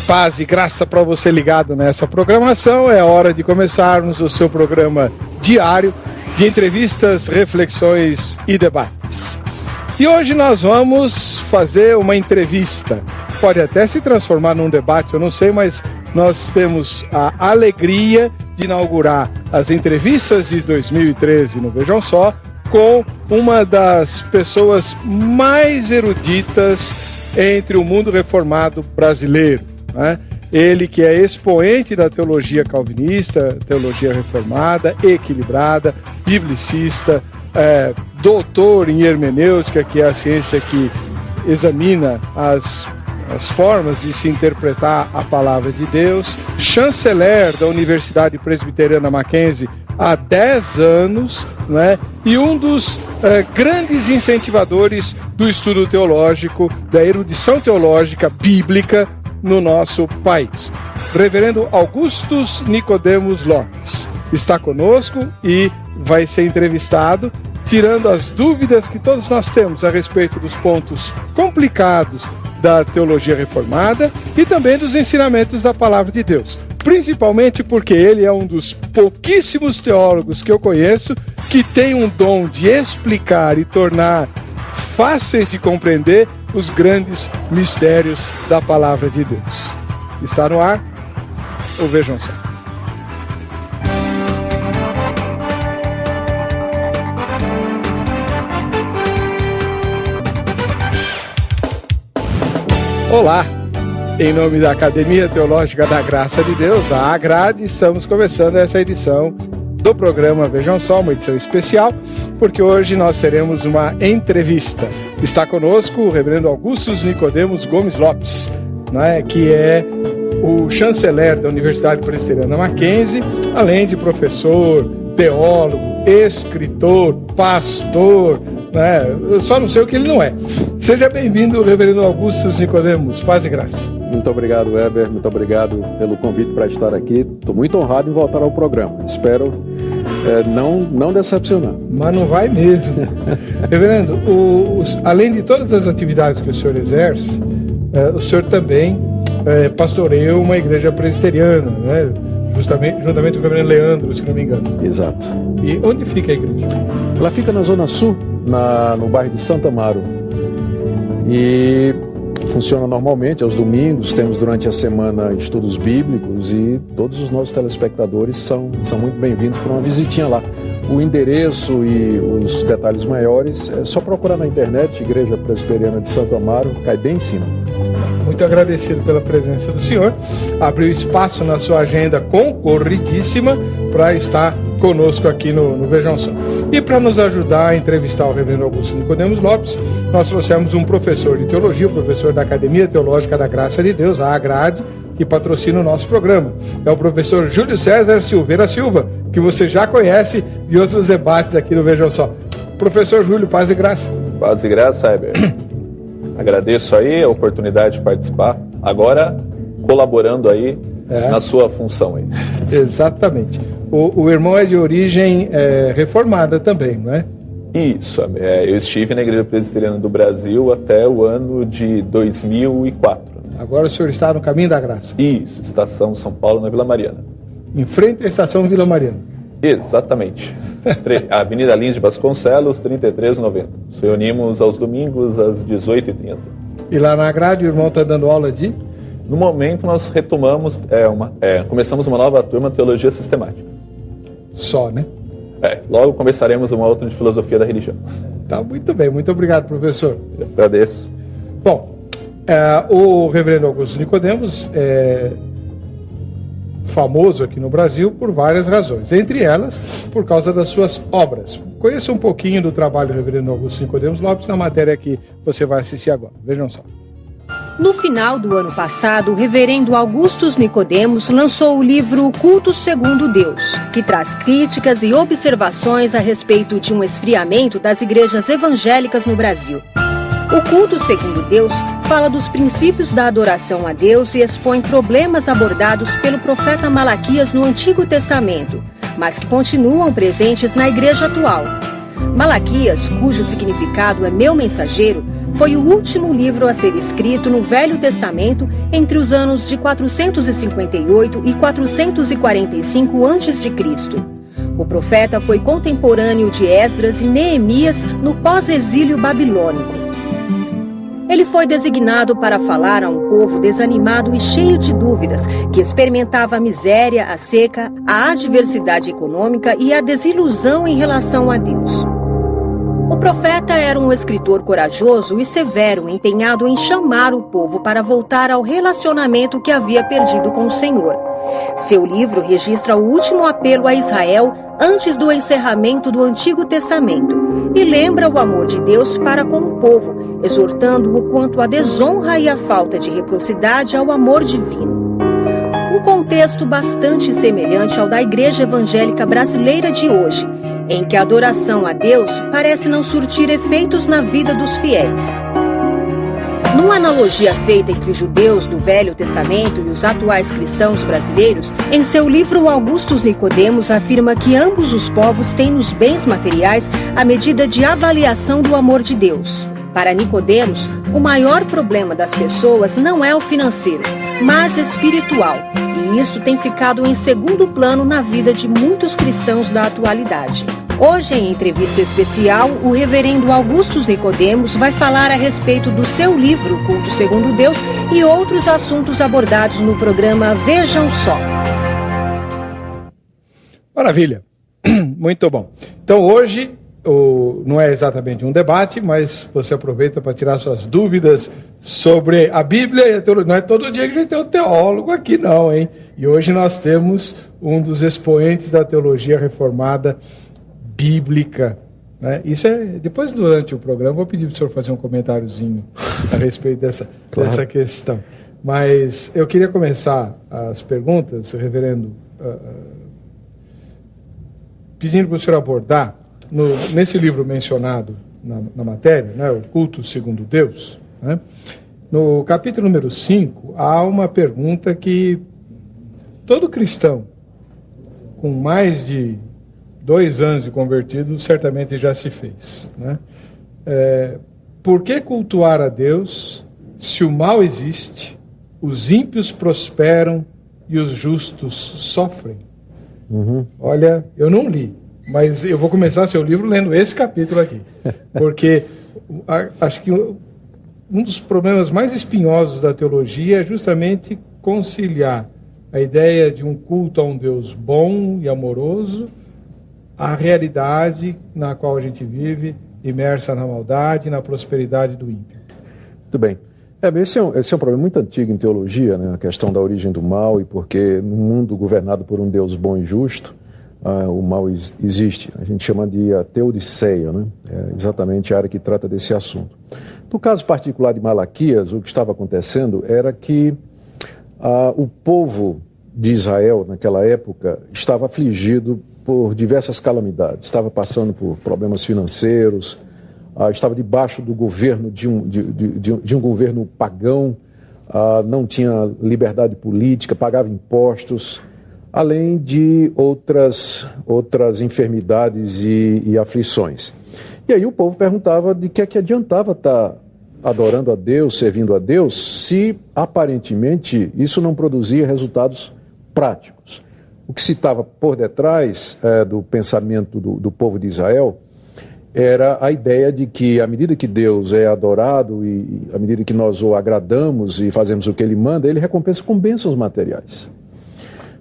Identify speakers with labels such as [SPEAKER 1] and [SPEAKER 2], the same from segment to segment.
[SPEAKER 1] Paz e graça para você ligado nessa programação. É hora de começarmos o seu programa diário de entrevistas, reflexões e debates. E hoje nós vamos fazer uma entrevista. Pode até se transformar num debate, eu não sei, mas nós temos a alegria de inaugurar as entrevistas de 2013 no Vejam Só com uma das pessoas mais eruditas entre o mundo reformado brasileiro, né? Ele que é expoente da teologia calvinista, teologia reformada, equilibrada, biblicista, doutor em hermenêutica, que é a ciência que examina as formas de se interpretar a palavra de Deus, chanceler da Universidade Presbiteriana Mackenzie há 10 anos, né? E um dos grandes incentivadores do estudo teológico, da erudição teológica bíblica no nosso país. Reverendo Augustus Nicodemos Lopes está conosco e vai ser entrevistado, tirando as dúvidas que todos nós temos a respeito dos pontos complicados da teologia reformada e também dos ensinamentos da palavra de Deus. Principalmente porque ele é um dos pouquíssimos teólogos que eu conheço que tem um dom de explicar e tornar fáceis de compreender os grandes mistérios da palavra de Deus. Está no ar o Vejam Só. Olá! Em nome da Academia Teológica da Graça de Deus, a AGRADE, estamos começando essa edição do programa Vejam Só, uma edição especial, porque hoje nós teremos uma entrevista. Está conosco o reverendo Augustus Nicodemos Gomes Lopes, né, que é o chanceler da Universidade Presbiteriana Mackenzie, além de professor, teólogo, escritor, pastor, né? Eu só não sei o que ele não é. Seja bem-vindo, reverendo Augustus Nicodemos. Paz e graça.
[SPEAKER 2] Muito obrigado, Weber. Muito obrigado pelo convite para estar aqui. Estou muito honrado em voltar ao programa. Espero não decepcionar.
[SPEAKER 1] Mas não vai mesmo. Reverendo, além de todas as atividades que o senhor exerce, o senhor também pastoreia uma igreja presbiteriana, né? Juntamente com o reverendo Leandro, se não me engano.
[SPEAKER 2] Exato.
[SPEAKER 1] E onde fica a igreja?
[SPEAKER 2] Ela fica na Zona Sul, no bairro de Santa Amaro. E funciona normalmente aos domingos, temos durante a semana estudos bíblicos e todos os nossos telespectadores são muito bem-vindos para uma visitinha lá. O endereço e os detalhes maiores é só procurar na internet, Igreja Presbiteriana de Santo Amaro, cai bem em cima.
[SPEAKER 1] Muito agradecido pela presença do senhor. Abriu espaço na sua agenda concorridíssima para estar conosco aqui no Vejam Só. E para nos ajudar a entrevistar o reverendo Augusto Nicodemos Lopes, nós trouxemos um professor de teologia, o professor da Academia Teológica da Graça de Deus, a AGRADE, que patrocina o nosso programa. É o professor Júlio César Silveira Silva, que você já conhece de outros debates aqui no Vejam Só. Professor Júlio, paz e graça.
[SPEAKER 3] Paz e graça, Heber. Agradeço aí a oportunidade de participar, agora colaborando aí na sua função aí.
[SPEAKER 1] Exatamente. O irmão é de origem reformada também, não é?
[SPEAKER 3] Isso, eu estive na Igreja Presbiteriana do Brasil até o ano de 2004.
[SPEAKER 1] Agora o senhor está no Caminho da Graça.
[SPEAKER 3] Isso, Estação São Paulo, na Vila Mariana.
[SPEAKER 1] Em frente à Estação Vila Mariana.
[SPEAKER 3] Exatamente. Avenida Lins de Vasconcelos, 3390. Nos reunimos aos domingos às 18h30.
[SPEAKER 1] E lá na grade o irmão está dando aula de?
[SPEAKER 3] No momento nós retomamos, começamos uma nova turma de Teologia Sistemática.
[SPEAKER 1] Só, né?
[SPEAKER 3] Logo começaremos uma outra de Filosofia da Religião.
[SPEAKER 1] Tá, muito bem. Muito obrigado, professor.
[SPEAKER 3] Eu agradeço.
[SPEAKER 1] Bom, o reverendo Augusto Nicodemos é famoso aqui no Brasil por várias razões, entre elas por causa das suas obras. Conheça um pouquinho do trabalho do reverendo Augusto Nicodemos Lopes na matéria que você vai assistir agora. Vejam só.
[SPEAKER 4] No final do ano passado, o reverendo Augustus Nicodemos lançou o livro Culto Segundo Deus, que traz críticas e observações a respeito de um esfriamento das igrejas evangélicas no Brasil. O Culto Segundo Deus fala dos princípios da adoração a Deus e expõe problemas abordados pelo profeta Malaquias no Antigo Testamento, mas que continuam presentes na igreja atual. Malaquias, cujo significado é meu mensageiro, foi o último livro a ser escrito no Velho Testamento entre os anos de 458 e 445 a.C. O profeta foi contemporâneo de Esdras e Neemias no pós-exílio babilônico. Ele foi designado para falar a um povo desanimado e cheio de dúvidas, que experimentava a miséria, a seca, a adversidade econômica e a desilusão em relação a Deus. O profeta era um escritor corajoso e severo, empenhado em chamar o povo para voltar ao relacionamento que havia perdido com o Senhor. Seu livro registra o último apelo a Israel antes do encerramento do Antigo Testamento e lembra o amor de Deus para com o povo, exortando-o quanto à desonra e à falta de reciprocidade ao amor divino. Um contexto bastante semelhante ao da Igreja Evangélica Brasileira de hoje, em que a adoração a Deus parece não surtir efeitos na vida dos fiéis. Numa analogia feita entre os judeus do Velho Testamento e os atuais cristãos brasileiros, em seu livro Augustus Nicodemos afirma que ambos os povos têm nos bens materiais a medida de avaliação do amor de Deus. Para Nicodemos, o maior problema das pessoas não é o financeiro, mas espiritual, e isso tem ficado em segundo plano na vida de muitos cristãos da atualidade. Hoje, em entrevista especial, o reverendo Augustus Nicodemos vai falar a respeito do seu livro Culto Segundo Deus e outros assuntos abordados no programa Vejam Só.
[SPEAKER 1] Maravilha, muito bom. Então hoje não é exatamente um debate, mas você aproveita para tirar suas dúvidas sobre a Bíblia e a teologia. Não é todo dia que a gente tem um teólogo aqui não, hein? E hoje nós temos um dos expoentes da teologia reformada bíblica, né? Isso é, depois durante o programa, vou pedir para o senhor fazer um comentáriozinho a respeito dessa questão. Mas eu queria começar as perguntas, reverendo, pedindo para o senhor abordar, nesse livro mencionado na matéria, né, o Culto Segundo Deus, né, no capítulo número 5, há uma pergunta que todo cristão com mais de 2 anos de convertido certamente já se fez, né? Por que cultuar a Deus se o mal existe, os ímpios prosperam e os justos sofrem? Olha, eu não li, mas eu vou começar seu livro lendo esse capítulo aqui, porque acho que um dos problemas mais espinhosos da teologia é justamente conciliar a ideia de um culto a um Deus bom e amoroso, a realidade na qual a gente vive, imersa na maldade e na prosperidade do ímpio.
[SPEAKER 2] Muito bem. Esse é um problema muito antigo em teologia, né? A questão da origem do mal e porque no mundo governado por um Deus bom e justo, o mal existe. A gente chama de a teodiceia, né? É exatamente a área que trata desse assunto. No caso particular de Malaquias, o que estava acontecendo era que o povo de Israel, naquela época, estava afligido por diversas calamidades, estava passando por problemas financeiros, estava debaixo do governo de um governo pagão, não tinha liberdade política, pagava impostos, além de outras enfermidades e aflições. E aí o povo perguntava de que é que adiantava estar adorando a Deus, servindo a Deus, se aparentemente isso não produzia resultados práticos. O que se estava por detrás do pensamento do povo de Israel era a ideia de que, à medida que Deus é adorado e à medida que nós o agradamos e fazemos o que Ele manda, Ele recompensa com bênçãos materiais.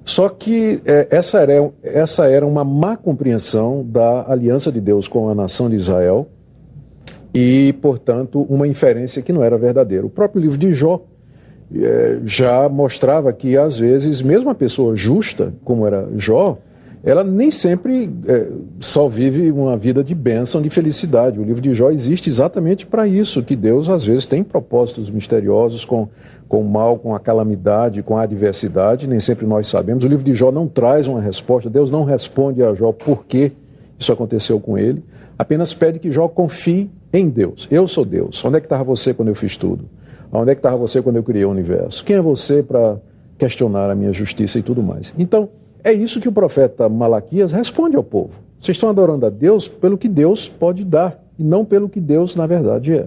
[SPEAKER 2] Só que essa era uma má compreensão da aliança de Deus com a nação de Israel e, portanto, uma inferência que não era verdadeira. O próprio livro de Jó já mostrava que, às vezes, mesmo a pessoa justa, como era Jó, ela nem sempre só vive uma vida de bênção, de felicidade. O livro de Jó existe exatamente para isso, que Deus, às vezes, tem propósitos misteriosos com o mal, com a calamidade, com a adversidade, nem sempre nós sabemos. O livro de Jó não traz uma resposta, Deus não responde a Jó por que isso aconteceu com ele, apenas pede que Jó confie em Deus. Eu sou Deus. Onde é que estava você quando eu fiz tudo? Onde é que estava você quando eu criei o universo? Quem é você para questionar a minha justiça e tudo mais? Então, é isso que o profeta Malaquias responde ao povo. Vocês estão adorando a Deus pelo que Deus pode dar, e não pelo que Deus, na verdade, é.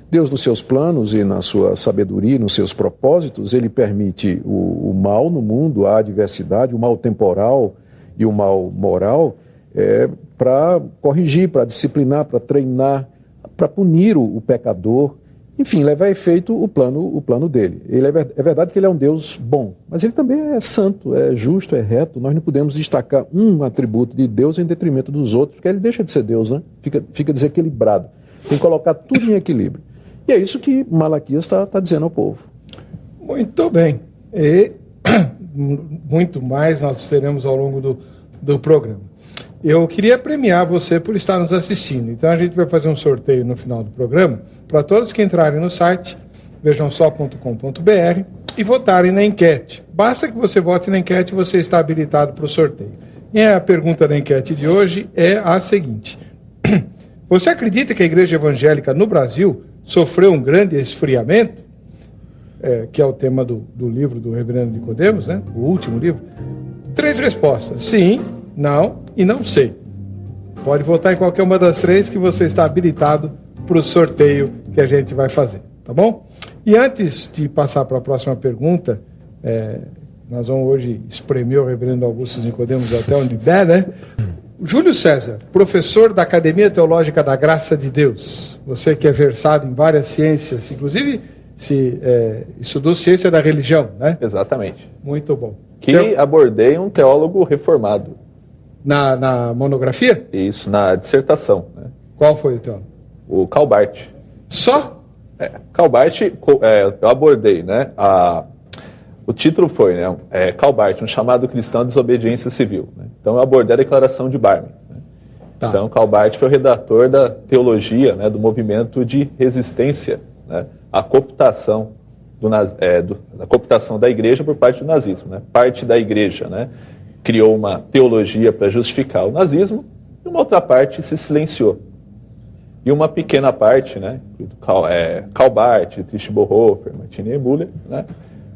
[SPEAKER 2] Deus, nos seus planos e na sua sabedoria, nos seus propósitos, ele permite o mal no mundo, a adversidade, o mal temporal e o mal moral, para corrigir, para disciplinar, para treinar, para punir o pecador, enfim, levar a efeito o plano dele. É verdade que ele é um Deus bom, mas ele também é santo, é justo, é reto. Nós não podemos destacar um atributo de Deus em detrimento dos outros, porque ele deixa de ser Deus, né? Fica desequilibrado. Tem que colocar tudo em equilíbrio. E é isso que Malaquias está dizendo ao povo.
[SPEAKER 1] Muito bem. E muito mais nós teremos ao longo do programa. Eu queria premiar você por estar nos assistindo. Então a gente vai fazer um sorteio no final do programa para todos que entrarem no site vejamsó.com.br e votarem na enquete. Basta que você vote na enquete e você está habilitado para o sorteio. E a pergunta da enquete de hoje é a seguinte: você acredita que a igreja evangélica no Brasil sofreu um grande esfriamento? Que é o tema do livro do reverendo Nicodemos, né? O último livro. 3 respostas: sim, não e não sei. Pode votar em qualquer uma das 3 que você está habilitado para o sorteio que a gente vai fazer, tá bom? E antes de passar para a próxima pergunta, nós vamos hoje espremer o reverendo Augusto Nicodemos até onde der, né? Júlio César, professor da Academia Teológica da Graça de Deus, você que é versado em várias ciências, inclusive estudou ciência da religião, né?
[SPEAKER 3] Exatamente.
[SPEAKER 1] Muito bom.
[SPEAKER 3] Que abordei um teólogo reformado.
[SPEAKER 1] Na monografia?
[SPEAKER 3] Isso, na dissertação. Né?
[SPEAKER 1] Qual foi o teólogo?
[SPEAKER 3] O Calbart.
[SPEAKER 1] Só?
[SPEAKER 3] Calbart, eu abordei, né? O título foi, né? Calbart, um chamado cristão à desobediência civil. Né? Então eu abordei a declaração de Barmen. Né? Tá. Então Calbart foi o redator da teologia, né? Do movimento de resistência, né? À cooptação da cooptação da igreja por parte do nazismo. Né? Parte da igreja, né? Criou uma teologia para justificar o nazismo e uma outra parte se silenciou. E uma pequena parte, né? Calbart, Dietrich Bonhoeffer, Martin Müller, né?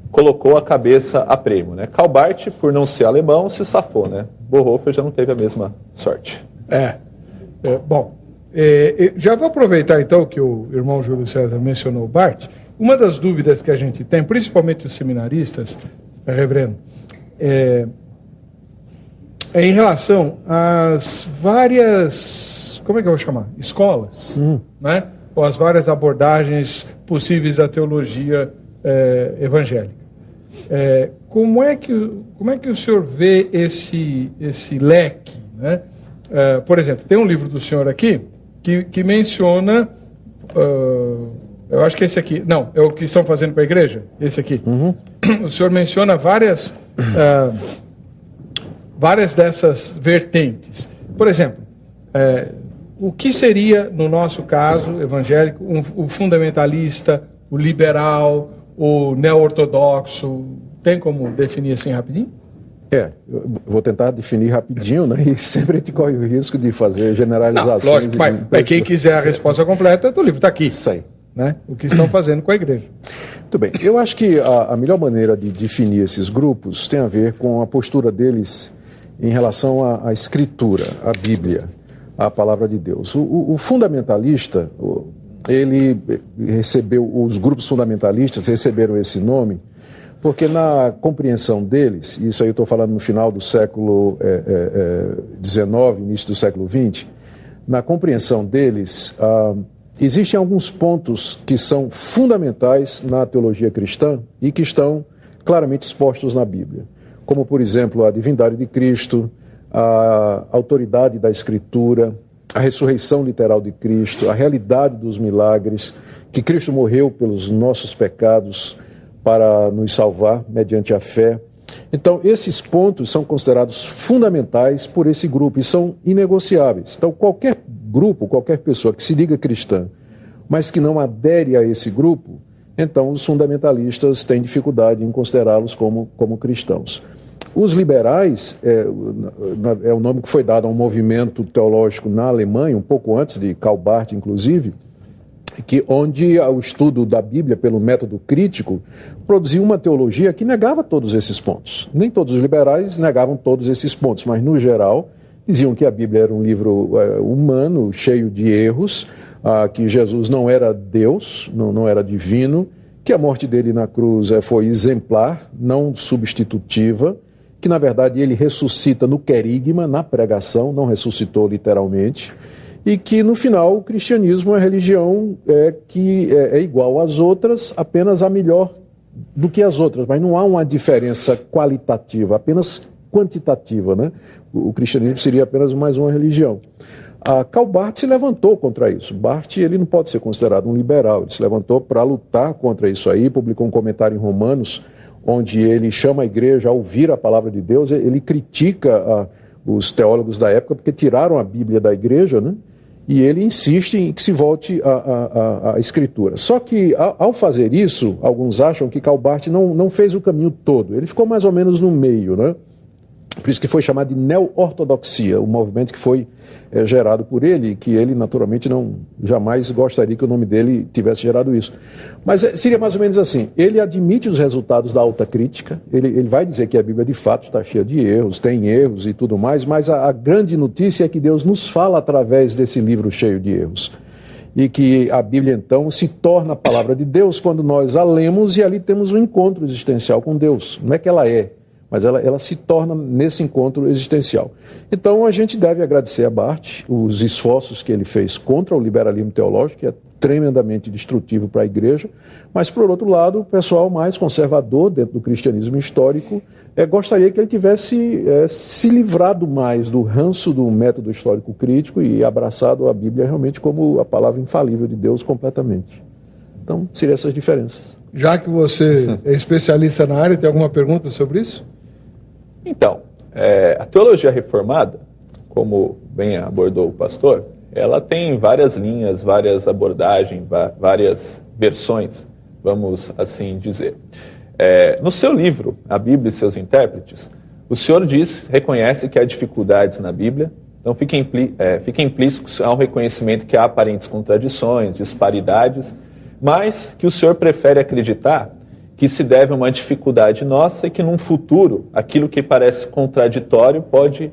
[SPEAKER 3] Colocou a cabeça a prêmio. Né? Calbart, por não ser alemão, se safou. Né? Bonhoeffer já não teve a mesma sorte.
[SPEAKER 1] Bom, já vou aproveitar então que o irmão Júlio César mencionou o Barth. Uma das dúvidas que a gente tem, principalmente os seminaristas, reverendo, em relação às várias, como é que eu vou chamar? Escolas, né? Ou as várias abordagens possíveis da teologia evangélica. Como é que o senhor vê esse leque, né? Por exemplo, tem um livro do senhor aqui que menciona, eu acho que esse aqui, não, é o que estão fazendo para a igreja, esse aqui. O senhor menciona várias dessas vertentes. Por exemplo, o que seria, no nosso caso evangélico, o fundamentalista, o liberal, o neo-ortodoxo? Tem como definir assim rapidinho?
[SPEAKER 2] Eu vou tentar definir rapidinho, né? E sempre a gente corre o risco de fazer generalizações.
[SPEAKER 1] Não, lógico, mas quem quiser a resposta completa, o livro está aqui.
[SPEAKER 2] Isso aí.
[SPEAKER 1] Né? O que estão fazendo com a igreja.
[SPEAKER 2] Muito bem. Eu acho que a melhor maneira de definir esses grupos tem a ver com a postura deles em relação à Escritura, à Bíblia, à Palavra de Deus. O fundamentalista, os grupos fundamentalistas receberam esse nome porque na compreensão deles, e isso aí eu estou falando no final do século XIX, início do século XX, na compreensão deles, existem alguns pontos que são fundamentais na teologia cristã e que estão claramente expostos na Bíblia, como, por exemplo, a divindade de Cristo, a autoridade da Escritura, a ressurreição literal de Cristo, a realidade dos milagres, que Cristo morreu pelos nossos pecados para nos salvar mediante a fé. Então, esses pontos são considerados fundamentais por esse grupo e são inegociáveis. Então, qualquer grupo, qualquer pessoa que se diga cristã, mas que não adere a esse grupo, então os fundamentalistas têm dificuldade em considerá-los como cristãos. Os liberais, é o nome que foi dado a um movimento teológico na Alemanha, um pouco antes de Calbart, inclusive, onde o estudo da Bíblia pelo método crítico produziu uma teologia que negava todos esses pontos. Nem todos os liberais negavam todos esses pontos, mas, no geral, diziam que a Bíblia era um livro humano, cheio de erros, que Jesus não era Deus, não era divino, que a morte dele na cruz foi exemplar, não substitutiva, que na verdade ele ressuscita no querigma, na pregação, não ressuscitou literalmente, e que no final o cristianismo é a religião que é igual às outras, apenas a melhor do que as outras, mas não há uma diferença qualitativa, apenas quantitativa, né? O cristianismo seria apenas mais uma religião. Karl Barth se levantou contra isso. Barth, ele não pode ser considerado um liberal, ele se levantou para lutar contra isso aí, publicou um comentário em Romanos, onde ele chama a igreja a ouvir a palavra de Deus, ele critica os teólogos da época porque tiraram a Bíblia da igreja, né? E ele insiste em que se volte à Escritura. Só que, ao fazer isso, alguns acham que Karl Barth não fez o caminho todo, ele ficou mais ou menos no meio, né? Por isso que foi chamado de neo-ortodoxia, o movimento que foi gerado por ele, que ele naturalmente jamais gostaria que o nome dele tivesse gerado isso. Mas seria mais ou menos assim, ele admite os resultados da autocrítica, ele vai dizer que a Bíblia de fato está cheia de erros, tem erros e tudo mais, mas a grande notícia é que Deus nos fala através desse livro cheio de erros. E que a Bíblia então se torna a palavra de Deus quando nós a lemos e ali temos um encontro existencial com Deus. Não é que ela mas ela se torna nesse encontro existencial. Então a gente deve agradecer a Barth os esforços que ele fez contra o liberalismo teológico, que é tremendamente destrutivo para a igreja, mas por outro lado o pessoal mais conservador dentro do cristianismo histórico gostaria que ele tivesse se livrado mais do ranço do método histórico crítico e abraçado a Bíblia realmente como a palavra infalível de Deus completamente. Então seriam essas diferenças.
[SPEAKER 1] Já que você é especialista na área, tem alguma pergunta sobre isso?
[SPEAKER 3] Então, a teologia reformada, como bem abordou o pastor, ela tem várias linhas, várias abordagens, várias versões, vamos assim dizer. No seu livro, A Bíblia e seus Intérpretes, o senhor reconhece que há dificuldades na Bíblia, então fica implícito ao reconhecimento que há aparentes contradições, disparidades, mas que o senhor prefere acreditar que se deve a uma dificuldade nossa e que num futuro aquilo que parece contraditório pode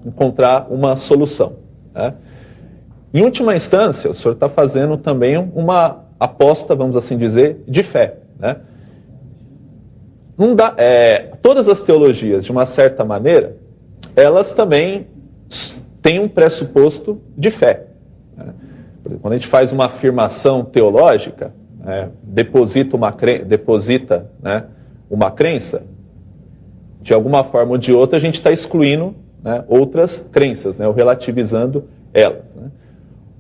[SPEAKER 3] encontrar uma solução, né? Em última instância, o senhor está fazendo também uma aposta, vamos assim dizer, de fé, né? Todas as teologias, de uma certa maneira, elas também têm um pressuposto de fé, né? Por exemplo, quando a gente faz uma afirmação teológica, deposita né, uma crença, de alguma forma ou de outra a gente está excluindo, né, outras crenças, né, ou relativizando elas, né?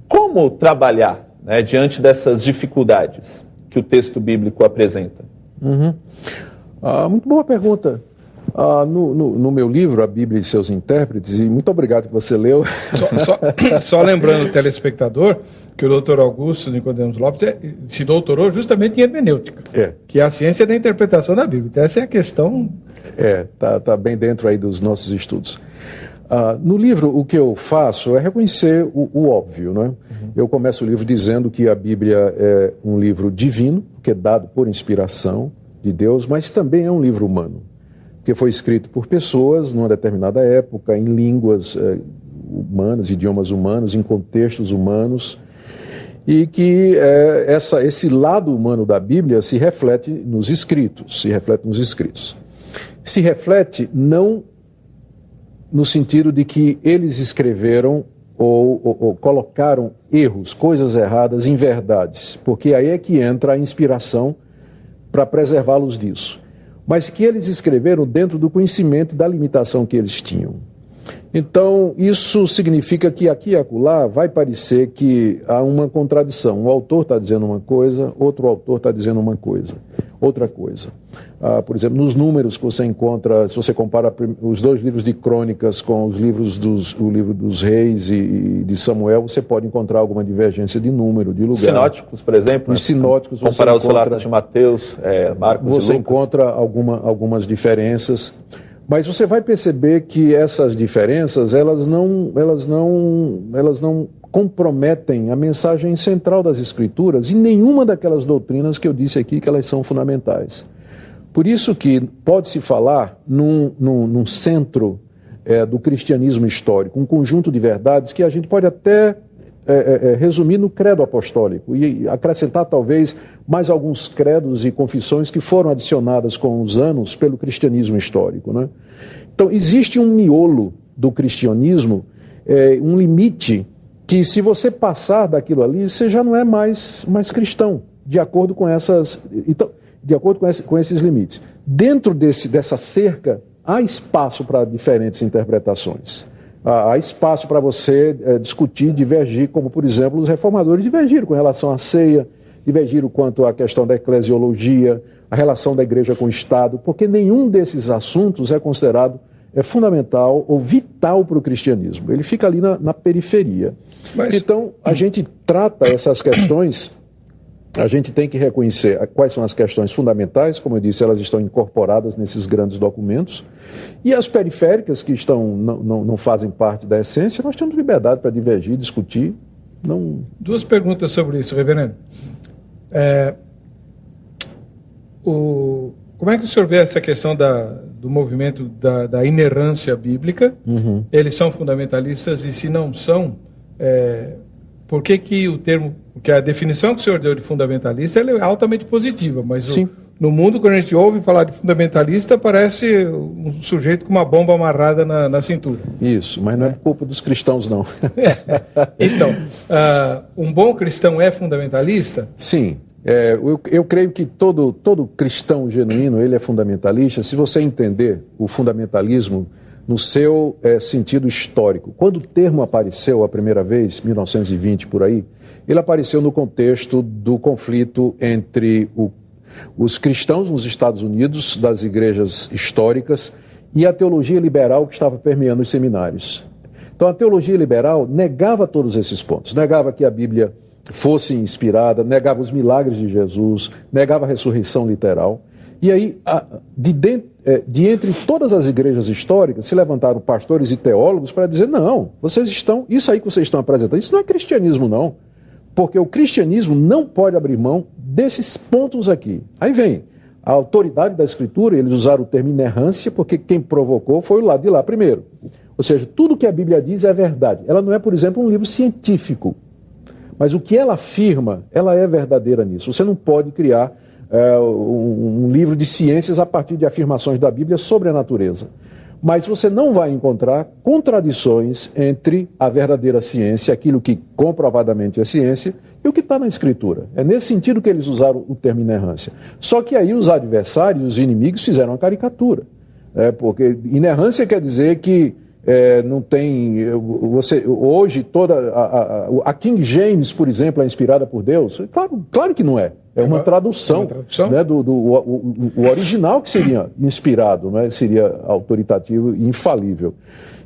[SPEAKER 3] Como trabalhar, né, diante dessas dificuldades que o texto bíblico apresenta?
[SPEAKER 2] Muito boa pergunta. No meu livro, A Bíblia e seus Intérpretes, e muito obrigado que você leu.
[SPEAKER 1] Só lembrando o telespectador que o doutor Augusto Nicodemos Lopes se doutorou justamente em hermenêutica, que é a ciência da interpretação da Bíblia. Então essa é a questão...
[SPEAKER 2] Tá bem dentro aí dos nossos estudos. No livro, o que eu faço é reconhecer o óbvio, né? Eu começo o livro dizendo que a Bíblia é um livro divino, que é dado por inspiração de Deus, mas também é um livro humano, que foi escrito por pessoas numa determinada época, em línguas humanas, idiomas humanos, em contextos humanos, e que esse lado humano da Bíblia se reflete nos escritos, Se reflete não no sentido de que eles escreveram ou colocaram erros, coisas erradas em verdades, porque aí é que entra a inspiração para preservá-los disso, mas que eles escreveram dentro do conhecimento da limitação que eles tinham. Então, isso significa que aqui e acolá vai parecer que há uma contradição. Um autor está dizendo uma coisa, outro autor está dizendo outra coisa. Por exemplo, nos números que você encontra, se você compara os dois livros de crônicas com os livros o livro dos reis e de Samuel, você pode encontrar alguma divergência de número, de lugar.
[SPEAKER 3] Sinóticos, por exemplo.
[SPEAKER 2] Os sinóticos,
[SPEAKER 3] comparar os relatos de Mateus, Marcos e Lucas.
[SPEAKER 2] Você encontra algumas diferenças. Mas você vai perceber que essas diferenças, elas não comprometem a mensagem central das Escrituras e nenhuma daquelas doutrinas que eu disse aqui que elas são fundamentais. Por isso que pode-se falar num centro do cristianismo histórico, um conjunto de verdades que a gente pode até resumir no credo apostólico e acrescentar talvez mais alguns credos e confissões que foram adicionadas com os anos pelo cristianismo histórico, né? Então, existe um miolo do cristianismo, um limite que, se você passar daquilo ali, você já não é mais cristão, de acordo com com esses limites. Dentro dessa cerca, há espaço para diferentes interpretações. Há espaço para você discutir, divergir, como, por exemplo, os reformadores divergiram com relação à ceia, divergiram quanto à questão da eclesiologia, a relação da igreja com o Estado, porque nenhum desses assuntos é considerado fundamental ou vital para o cristianismo. Ele fica ali na periferia. Então, a gente trata essas questões, a gente tem que reconhecer quais são as questões fundamentais, como eu disse, elas estão incorporadas nesses grandes documentos, e as periféricas, que não fazem parte da essência, nós temos liberdade para divergir, discutir.
[SPEAKER 1] Duas perguntas sobre isso, reverendo. Como é que o senhor vê essa questão do movimento da inerrância bíblica?
[SPEAKER 2] Uhum.
[SPEAKER 1] Eles são fundamentalistas, e se não são, por que o termo, que a definição que o senhor deu de fundamentalista, ela é altamente positiva, mas no mundo, quando a gente ouve falar de fundamentalista, parece um sujeito com uma bomba amarrada na cintura.
[SPEAKER 2] Isso, mas não é culpa dos cristãos, não.
[SPEAKER 1] Então, um bom cristão é fundamentalista?
[SPEAKER 2] Sim. Eu creio que todo cristão genuíno, ele é fundamentalista, se você entender o fundamentalismo no seu sentido histórico. Quando o termo apareceu a primeira vez, 1920 por aí, ele apareceu no contexto do conflito entre os cristãos nos Estados Unidos, das igrejas históricas, e a teologia liberal que estava permeando os seminários. Então a teologia liberal negava todos esses pontos, negava que a Bíblia fosse inspirada, negava os milagres de Jesus, negava a ressurreição literal. E aí, de entre todas as igrejas históricas, se levantaram pastores e teólogos para dizer, não, isso aí que vocês estão apresentando, isso não é cristianismo, não. Porque o cristianismo não pode abrir mão desses pontos aqui. Aí vem a autoridade da Escritura, eles usaram o termo inerrância, porque quem provocou foi o lado de lá primeiro. Ou seja, tudo que a Bíblia diz é verdade. Ela não é, por exemplo, um livro científico. Mas o que ela afirma, ela é verdadeira nisso. Você não pode criar um livro de ciências a partir de afirmações da Bíblia sobre a natureza. Mas você não vai encontrar contradições entre a verdadeira ciência, aquilo que comprovadamente é ciência, e o que está na Escritura. É nesse sentido que eles usaram o termo inerrância. Só que aí os adversários, os inimigos, fizeram uma caricatura. Porque inerrância quer dizer que não tem... hoje, a King James, por exemplo, é inspirada por Deus? Claro que não é. É uma tradução, né, o original que seria inspirado, né, seria autoritativo e infalível.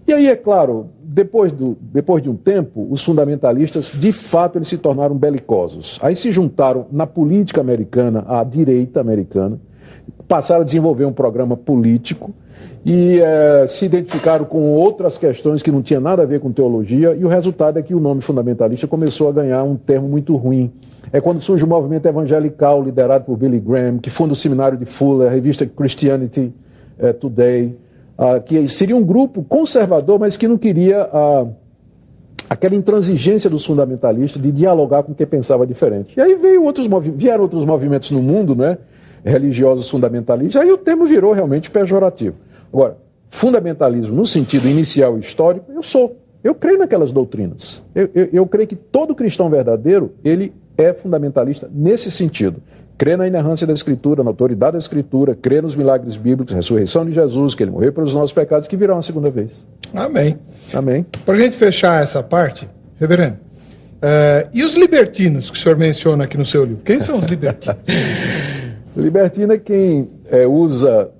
[SPEAKER 2] E aí, é claro, depois de um tempo, os fundamentalistas, de fato, eles se tornaram belicosos. Aí se juntaram na política americana, à direita americana, passaram a desenvolver um programa político e se identificaram com outras questões que não tinham nada a ver com teologia, e o resultado é que o nome fundamentalista começou a ganhar um termo muito ruim. É quando surge o movimento evangelical liderado por Billy Graham, que funda o seminário de Fuller, a revista Christianity Today, que seria um grupo conservador, mas que não queria aquela intransigência dos fundamentalistas de dialogar com quem pensava diferente. E aí vieram outros movimentos no mundo, né, religiosos fundamentalistas, aí o termo virou realmente pejorativo. Agora, fundamentalismo no sentido inicial e histórico, eu creio naquelas doutrinas. Eu creio que todo cristão verdadeiro, ele é fundamentalista nesse sentido. Crê na inerrância da Escritura, na autoridade da Escritura, crê nos milagres bíblicos, ressurreição de Jesus, que ele morreu pelos nossos pecados, que virá uma segunda vez.
[SPEAKER 1] Amém.
[SPEAKER 2] Amém.
[SPEAKER 1] Para a gente fechar essa parte, reverendo, e os libertinos que o senhor menciona aqui no seu livro? Quem são os libertinos?
[SPEAKER 2] Libertino é quem usa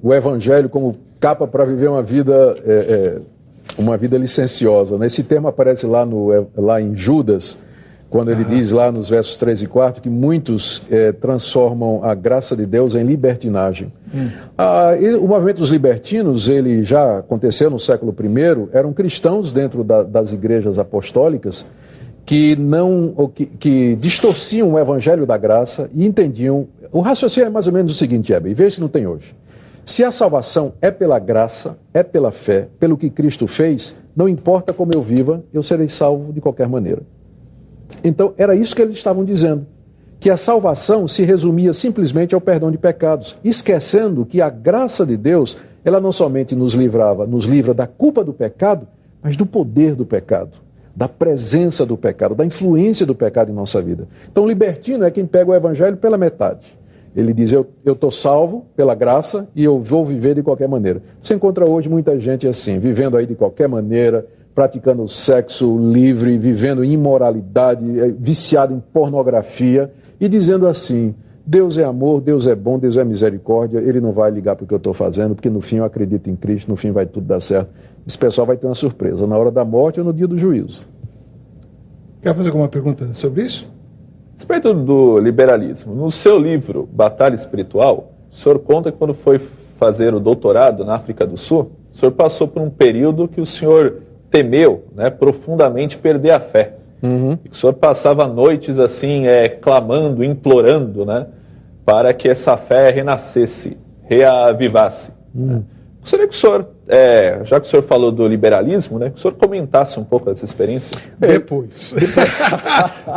[SPEAKER 2] o Evangelho como capa para viver uma vida licenciosa. Né? Esse termo aparece lá em Judas, quando ele diz lá nos versos 3 e 4 que muitos transformam a graça de Deus em libertinagem. O movimento dos libertinos, ele já aconteceu no século I, eram cristãos dentro das igrejas apostólicas que distorciam o evangelho da graça e entendiam. O raciocínio é mais ou menos o seguinte, e vê se não tem hoje. Se a salvação é pela graça, é pela fé, pelo que Cristo fez, não importa como eu viva, eu serei salvo de qualquer maneira. Então, era isso que eles estavam dizendo, que a salvação se resumia simplesmente ao perdão de pecados, esquecendo que a graça de Deus, ela não somente nos livra da culpa do pecado, mas do poder do pecado, da presença do pecado, da influência do pecado em nossa vida. Então, o libertino é quem pega o evangelho pela metade. Ele diz, eu estou salvo pela graça e eu vou viver de qualquer maneira. Você encontra hoje muita gente assim, vivendo aí de qualquer maneira, praticando sexo livre, vivendo em imoralidade, viciado em pornografia e dizendo assim, Deus é amor, Deus é bom, Deus é misericórdia, Ele não vai ligar para o que eu estou fazendo, porque no fim eu acredito em Cristo, no fim vai tudo dar certo. Esse pessoal vai ter uma surpresa na hora da morte ou no dia do juízo.
[SPEAKER 1] Quer fazer alguma pergunta sobre isso?
[SPEAKER 3] A respeito do liberalismo, no seu livro Batalha Espiritual, o senhor conta que quando foi fazer o doutorado na África do Sul, o senhor passou por um período que o senhor temeu, né, profundamente perder a fé. E que o senhor passava noites assim, clamando, implorando, né, para que essa fé renascesse, reavivasse. Né? Gostaria que o senhor, já que o senhor falou do liberalismo, né, que o senhor comentasse um pouco essa experiência.
[SPEAKER 1] Depois.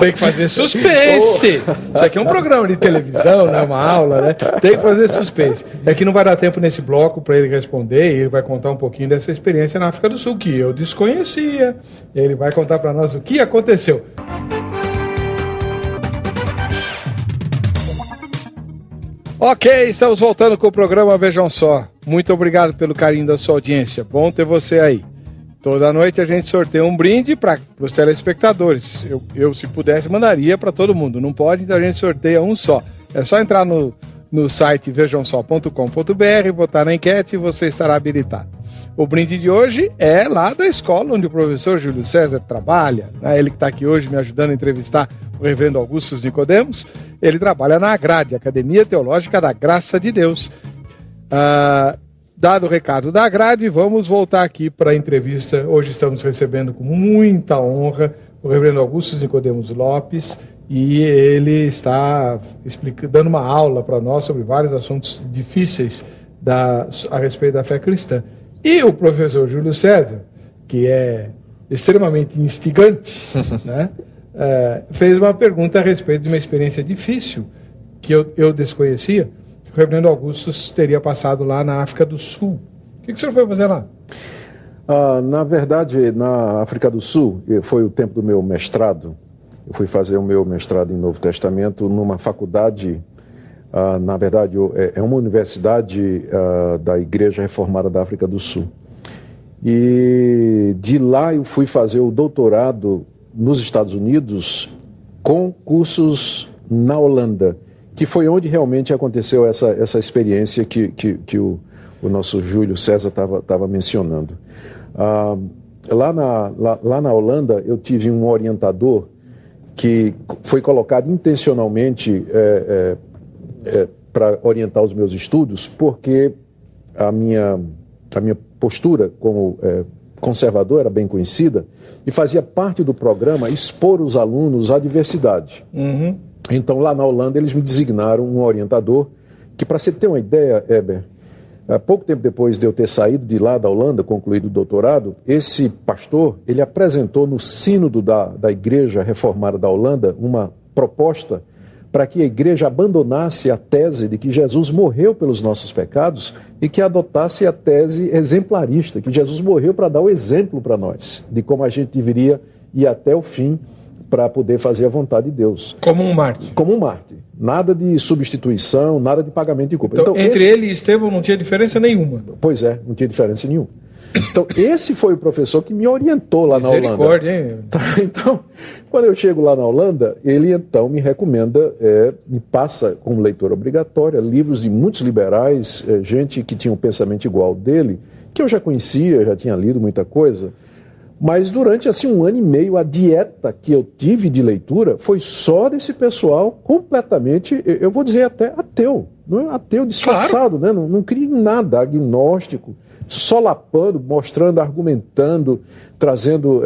[SPEAKER 1] Tem que fazer suspense. Isso aqui é um programa de televisão, não é uma aula, né? Tem que fazer suspense. É que não vai dar tempo nesse bloco para ele responder, e ele vai contar um pouquinho dessa experiência na África do Sul, que eu desconhecia. Ele vai contar para nós o que aconteceu. Ok, estamos voltando com o programa Vejam Só. Muito obrigado pelo carinho da sua audiência. Bom ter você aí. Toda noite a gente sorteia um brinde para os telespectadores. Eu, se pudesse, mandaria para todo mundo. Não pode, então a gente sorteia um só. É só entrar no site vejamsó.com.br, botar na enquete e você estará habilitado. O brinde de hoje é lá da escola onde o professor Júlio César trabalha. Né? Ele que está aqui hoje me ajudando a entrevistar o reverendo Augustus Nicodemos. Ele trabalha na Agrade, Academia Teológica da Graça de Deus. Dado o recado da Agrade, vamos voltar aqui para a entrevista. Hoje estamos recebendo com muita honra o reverendo Augustus Nicodemos Lopes, e ele está dando uma aula para nós sobre vários assuntos difíceis a respeito da fé cristã. E o professor Júlio César, que é extremamente instigante, né, fez uma pergunta a respeito de uma experiência difícil que eu desconhecia, que o reverendo Augustus teria passado lá na África do Sul. O que o senhor foi fazer lá?
[SPEAKER 2] Na verdade, na África do Sul, foi o tempo do meu mestrado. Eu fui fazer o meu mestrado em Novo Testamento numa faculdade, na verdade, é uma universidade da Igreja Reformada da África do Sul. E de lá eu fui fazer o doutorado nos Estados Unidos com cursos na Holanda, que foi onde realmente aconteceu essa experiência que o nosso Júlio César estava mencionando. Lá na Holanda eu tive um orientador que foi colocado intencionalmente para orientar os meus estudos, porque a minha postura como conservador era bem conhecida e fazia parte do programa expor os alunos à diversidade. Então, lá na Holanda, eles me designaram um orientador que, para você ter uma ideia, Heber, pouco tempo depois de eu ter saído de lá da Holanda, concluído o doutorado, esse pastor, ele apresentou no sínodo da Igreja Reformada da Holanda uma proposta para que a igreja abandonasse a tese de que Jesus morreu pelos nossos pecados e que adotasse a tese exemplarista, que Jesus morreu para dar o exemplo para nós, de como a gente deveria ir até o fim para poder fazer a vontade de Deus.
[SPEAKER 1] Como um mártir.
[SPEAKER 2] Como um mártir. Nada de substituição, nada de pagamento de culpa.
[SPEAKER 1] Então entre ele e Estevão não tinha diferença nenhuma.
[SPEAKER 2] Pois é, não tinha diferença nenhuma. Então, esse foi o professor que me orientou lá na Holanda.
[SPEAKER 1] Misericórdia, hein?
[SPEAKER 2] Então, quando eu chego lá na Holanda, ele então me recomenda, me passa como leitura obrigatória, livros de muitos liberais, gente que tinha um pensamento igual ao dele, que eu já conhecia, já tinha lido muita coisa, mas durante assim 1 ano e meio, a dieta que eu tive de leitura foi só desse pessoal completamente, eu vou dizer até ateu, não é ateu disfarçado, claro, né? Não cria em nada, agnóstico, solapando, mostrando, argumentando, trazendo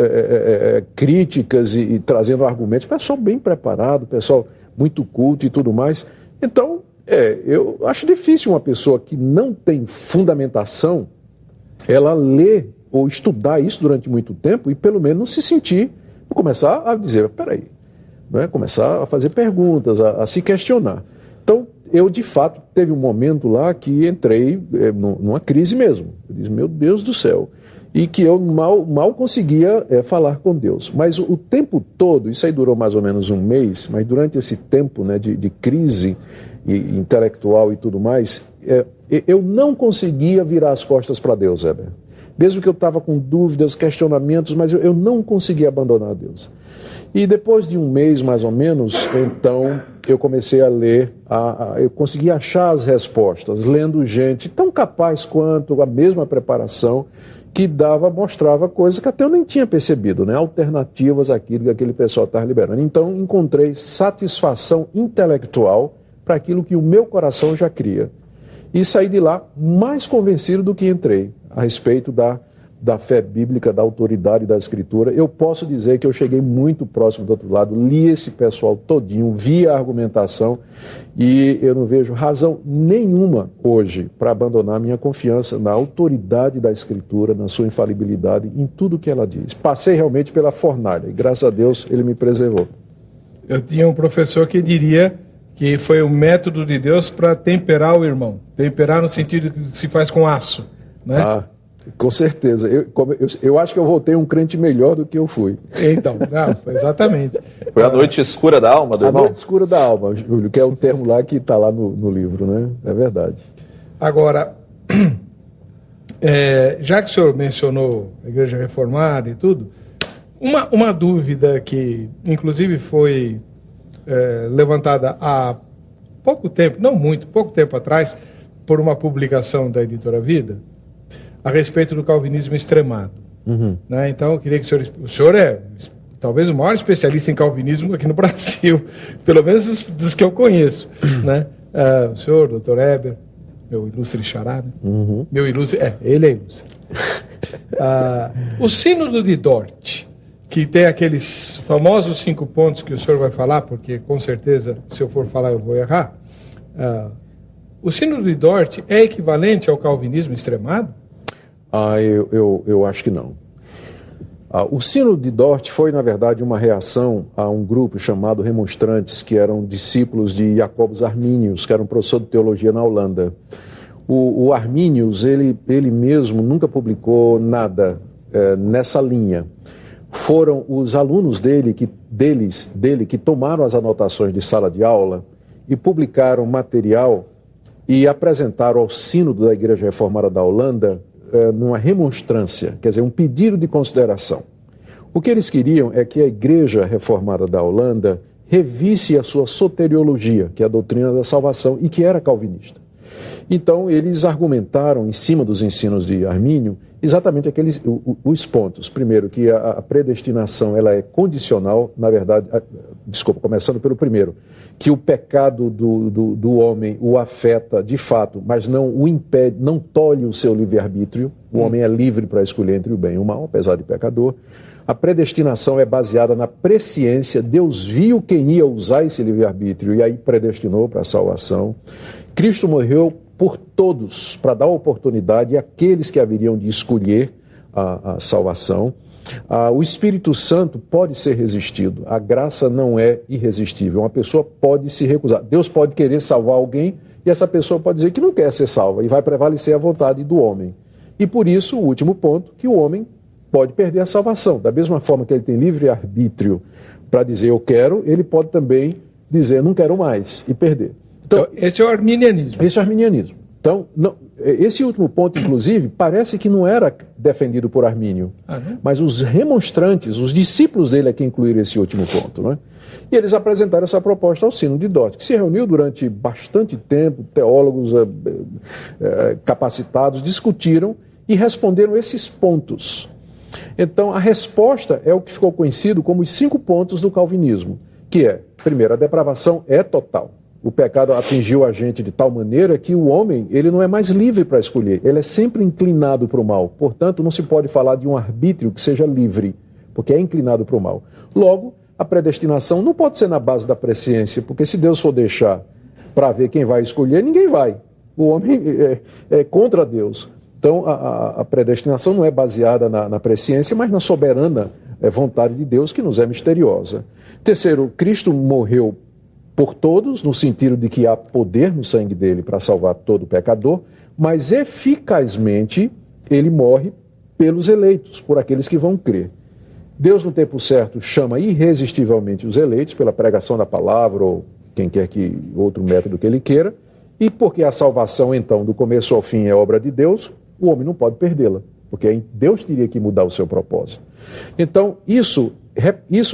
[SPEAKER 2] críticas e trazendo argumentos. Pessoal bem preparado, pessoal muito culto e tudo mais. Então, eu acho difícil uma pessoa que não tem fundamentação, ela ler ou estudar isso durante muito tempo e pelo menos se sentir, começar a dizer, peraí, né? Começar a fazer perguntas, a se questionar. Então, eu de fato teve um momento lá que entrei numa crise mesmo. Eu disse, meu Deus do céu. E que eu mal conseguia falar com Deus. Mas o tempo todo, isso aí durou mais ou menos um mês, mas durante esse tempo, né, de crise intelectual e tudo mais, eu não conseguia virar as costas para Deus, Heber. Mesmo que eu estava com dúvidas, questionamentos, mas eu não conseguia abandonar Deus. E depois de um mês, mais ou menos, então eu comecei a ler, eu consegui achar as respostas, lendo gente tão capaz quanto a mesma preparação, que mostrava coisas que até eu nem tinha percebido, né? Alternativas àquilo que aquele pessoal estava liberando. Então encontrei satisfação intelectual para aquilo que o meu coração já cria. E saí de lá mais convencido do que entrei a respeito da fé bíblica, da autoridade da Escritura. Eu posso dizer que eu cheguei muito próximo do outro lado, li esse pessoal todinho, vi a argumentação e eu não vejo razão nenhuma hoje para abandonar minha confiança na autoridade da Escritura, na sua infalibilidade, em tudo que ela diz. Passei realmente pela fornalha e graças a Deus ele me preservou.
[SPEAKER 1] Eu tinha um professor que diria que foi o método de Deus para temperar o irmão. Temperar no sentido que se faz com aço, né?
[SPEAKER 2] Com certeza. Eu acho que eu voltei um crente melhor do que eu fui.
[SPEAKER 1] Então, exatamente.
[SPEAKER 3] Foi a noite escura da alma do irmão?
[SPEAKER 2] A noite escura da alma, Júlio, que é o termo lá que está lá no livro, né? É verdade.
[SPEAKER 1] Agora, já que o senhor mencionou a Igreja Reformada e tudo, uma dúvida que, inclusive, foi levantada há pouco tempo, não muito, pouco tempo atrás, por uma publicação da Editora Vida, a respeito do calvinismo extremado.
[SPEAKER 2] Uhum.
[SPEAKER 1] Né? Então, eu queria que o senhor é talvez o maior especialista em calvinismo aqui no Brasil, pelo menos dos que eu conheço. Né? O senhor, doutor Heber, meu ilustre xará, né?
[SPEAKER 2] Uhum.
[SPEAKER 1] Meu ilustre, ele é ilustre. O Sínodo de Dort, que tem aqueles famosos 5 pontos que o senhor vai falar, porque com certeza, se eu for falar, eu vou errar. O Sínodo de Dort é equivalente ao calvinismo extremado?
[SPEAKER 2] Eu acho que não. O Sínodo de Dort foi, na verdade, uma reação a um grupo chamado Remonstrantes, que eram discípulos de Jacobus Arminius, que era um professor de teologia na Holanda. O Arminius, ele mesmo nunca publicou nada nessa linha. Foram os alunos dele que tomaram as anotações de sala de aula e publicaram material e apresentaram ao Sínodo da Igreja Reformada da Holanda numa remonstrância, quer dizer, um pedido de consideração. O que eles queriam é que a Igreja Reformada da Holanda revisse a sua soteriologia, que é a doutrina da salvação, e que era calvinista. Então, eles argumentaram, em cima dos ensinos de Armínio, exatamente os pontos. Primeiro, que a predestinação ela é condicional, na verdade, começando pelo primeiro, que o pecado do homem o afeta de fato, mas não o impede, não tolhe o seu livre-arbítrio. O homem é livre para escolher entre o bem e o mal, apesar de pecador. A predestinação é baseada na presciência. Deus viu quem ia usar esse livre-arbítrio e aí predestinou para a salvação. Cristo morreu por todos, para dar oportunidade àqueles que haveriam de escolher a salvação. O Espírito Santo pode ser resistido, a graça não é irresistível, uma pessoa pode se recusar. Deus pode querer salvar alguém e essa pessoa pode dizer que não quer ser salva e vai prevalecer a vontade do homem. E por isso, o último ponto, que o homem pode perder a salvação. Da mesma forma que ele tem livre-arbítrio para dizer eu quero, ele pode também dizer não quero mais e perder.
[SPEAKER 1] Então, esse é o arminianismo.
[SPEAKER 2] Esse é o arminianismo. Então, esse último ponto, inclusive, parece que não era defendido por Armínio, mas os remonstrantes, os discípulos dele é que incluíram esse último ponto. Né? E eles apresentaram essa proposta ao Sínodo de Dort, que se reuniu durante bastante tempo, teólogos capacitados discutiram e responderam esses pontos. Então, a resposta é o que ficou conhecido como os 5 pontos do calvinismo, que é, primeiro, a depravação é total. O pecado atingiu a gente de tal maneira que o homem ele não é mais livre para escolher, ele é sempre inclinado para o mal. Portanto, não se pode falar de um arbítrio que seja livre, porque é inclinado para o mal. Logo, a predestinação não pode ser na base da presciência, porque se Deus for deixar para ver quem vai escolher, ninguém vai. O homem é contra Deus. Então, a predestinação não é baseada na presciência, mas na soberana vontade de Deus, que nos é misteriosa. Terceiro, Cristo morreu por todos, no sentido de que há poder no sangue dele para salvar todo pecador, mas eficazmente ele morre pelos eleitos, por aqueles que vão crer. Deus, no tempo certo, chama irresistivelmente os eleitos pela pregação da palavra ou quem quer que outro método que ele queira, e porque a salvação, então, do começo ao fim é obra de Deus, o homem não pode perdê-la, porque aí Deus teria que mudar o seu propósito. Então, isso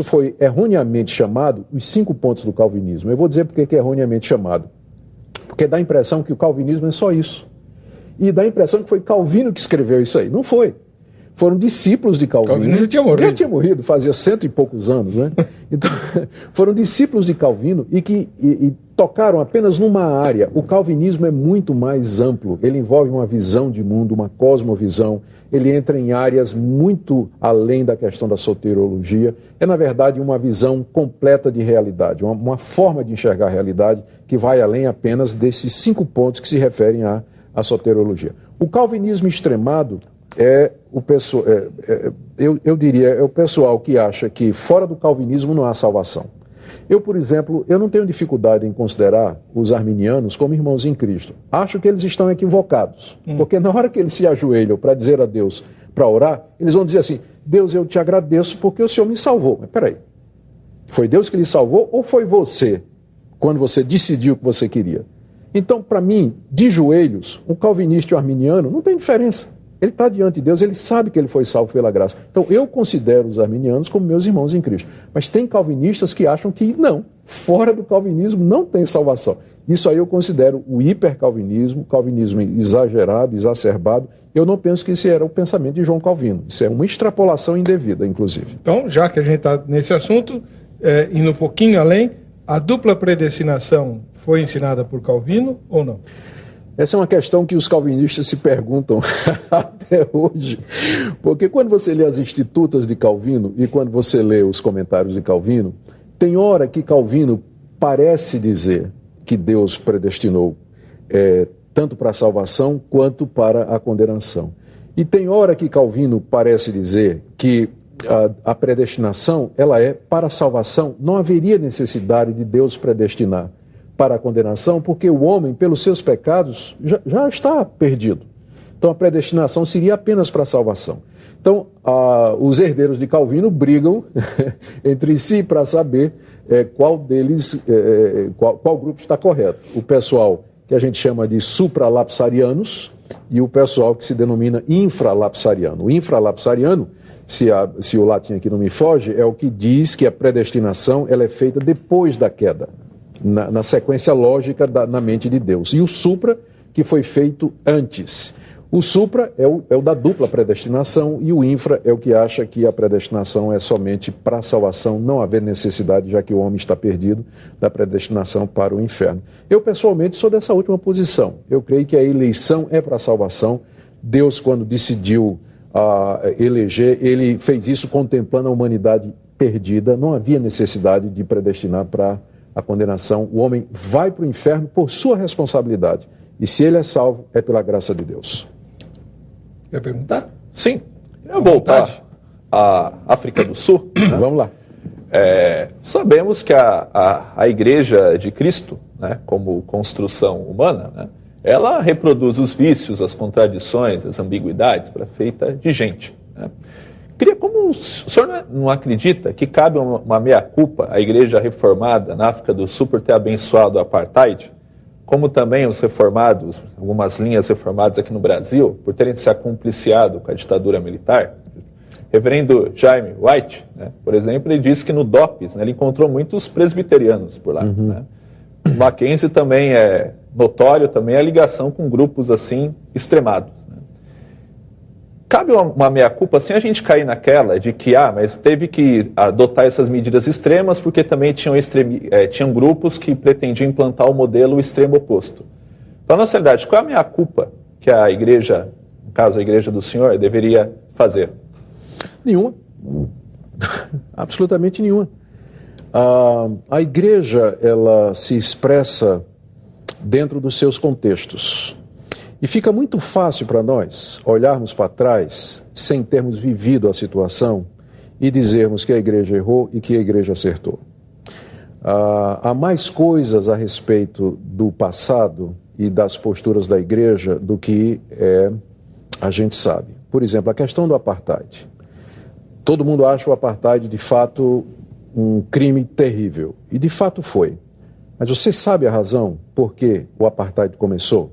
[SPEAKER 2] foi erroneamente chamado os 5 pontos do calvinismo. Eu vou dizer por que é erroneamente chamado. Porque dá a impressão que o calvinismo é só isso. E dá a impressão que foi Calvino que escreveu isso aí. Não foi. Foram discípulos de Calvino.
[SPEAKER 1] Calvino já tinha morrido.
[SPEAKER 2] Já tinha morrido, fazia 100 e poucos anos, né? Então, foram discípulos de Calvino e que tocaram apenas numa área. O calvinismo é muito mais amplo. Ele envolve uma visão de mundo, uma cosmovisão. Ele entra em áreas muito além da questão da soteriologia. É, na verdade, uma visão completa de realidade, uma forma de enxergar a realidade que vai além apenas desses 5 pontos que se referem à soteriologia. O calvinismo extremado é o pessoal, eu diria, é o pessoal que acha que fora do calvinismo não há salvação. Eu, por exemplo, eu não tenho dificuldade em considerar os arminianos como irmãos em Cristo. Acho que eles estão equivocados, porque na hora que eles se ajoelham para dizer a Deus, para orar, eles vão dizer assim: Deus, eu te agradeço porque o Senhor me salvou. Mas peraí, foi Deus que lhe salvou ou foi você, quando você decidiu o que você queria? Então, para mim, de joelhos, um calvinista e um arminiano não tem diferença. Ele está diante de Deus, ele sabe que ele foi salvo pela graça. Então, eu considero os arminianos como meus irmãos em Cristo. Mas tem calvinistas que acham que não, fora do calvinismo não tem salvação. Isso aí eu considero o hipercalvinismo, calvinismo exagerado, exacerbado. Eu não penso que esse era o pensamento de João Calvino. Isso é uma extrapolação indevida, inclusive.
[SPEAKER 1] Então, já que a gente está nesse assunto, indo um pouquinho além, a dupla predestinação foi ensinada por Calvino ou não?
[SPEAKER 2] Essa é uma questão que os calvinistas se perguntam até hoje, porque quando você lê as Institutas de Calvino e quando você lê os comentários de Calvino, tem hora que Calvino parece dizer que Deus predestinou tanto para a salvação quanto para a condenação. E tem hora que Calvino parece dizer que a predestinação ela é para a salvação, não haveria necessidade de Deus predestinar para a condenação, porque o homem, pelos seus pecados, já está perdido. Então a predestinação seria apenas para a salvação. Então os herdeiros de Calvino brigam entre si para saber qual deles, qual grupo está correto. O pessoal que a gente chama de supralapsarianos e o pessoal que se denomina infralapsariano. O infralapsariano, se o latim aqui não me foge, é o que diz que a predestinação ela é feita depois da queda, na sequência lógica na mente de Deus. E o supra, que foi feito antes. O supra é o da dupla predestinação e o infra é o que acha que a predestinação é somente para a salvação, não haver necessidade, já que o homem está perdido, da predestinação para o inferno. Eu, pessoalmente, sou dessa última posição. Eu creio que a eleição é para a salvação. Deus, quando decidiu eleger, ele fez isso contemplando a humanidade perdida. Não havia necessidade de predestinar para a condenação. O homem vai para o inferno por sua responsabilidade. E se ele é salvo, é pela graça de Deus.
[SPEAKER 1] Quer perguntar?
[SPEAKER 3] Sim. Eu vou voltar à África do Sul. Né?
[SPEAKER 2] Vamos lá.
[SPEAKER 3] Sabemos que a Igreja de Cristo, né, como construção humana, né, ela reproduz os vícios, as contradições, as ambiguidades, feita de gente. Né? Como o senhor não acredita que cabe uma meia-culpa à Igreja Reformada na África do Sul por ter abençoado o apartheid, como também os reformados, algumas linhas reformadas aqui no Brasil, por terem se acompliciado com a ditadura militar? Reverendo Jaime White, né, por exemplo, ele disse que no DOPS, né, ele encontrou muitos presbiterianos por lá. Né? O Mackenzie também é notório também a ligação com grupos assim extremados. Cabe uma meia-culpa sem a gente cair naquela de que, mas teve que adotar essas medidas extremas porque também tinham grupos que pretendiam implantar o modelo extremo oposto. Então, na realidade, qual é a meia-culpa que a igreja, no caso a igreja do Senhor, deveria fazer?
[SPEAKER 2] Nenhuma. Absolutamente nenhuma. A igreja, ela se expressa dentro dos seus contextos. E fica muito fácil para nós olharmos para trás, sem termos vivido a situação, e dizermos que a igreja errou e que a igreja acertou. Há mais coisas a respeito do passado e das posturas da igreja do que a gente sabe. Por exemplo, a questão do apartheid. Todo mundo acha o apartheid, de fato, um crime terrível. E, de fato, foi. Mas você sabe a razão por que o apartheid começou?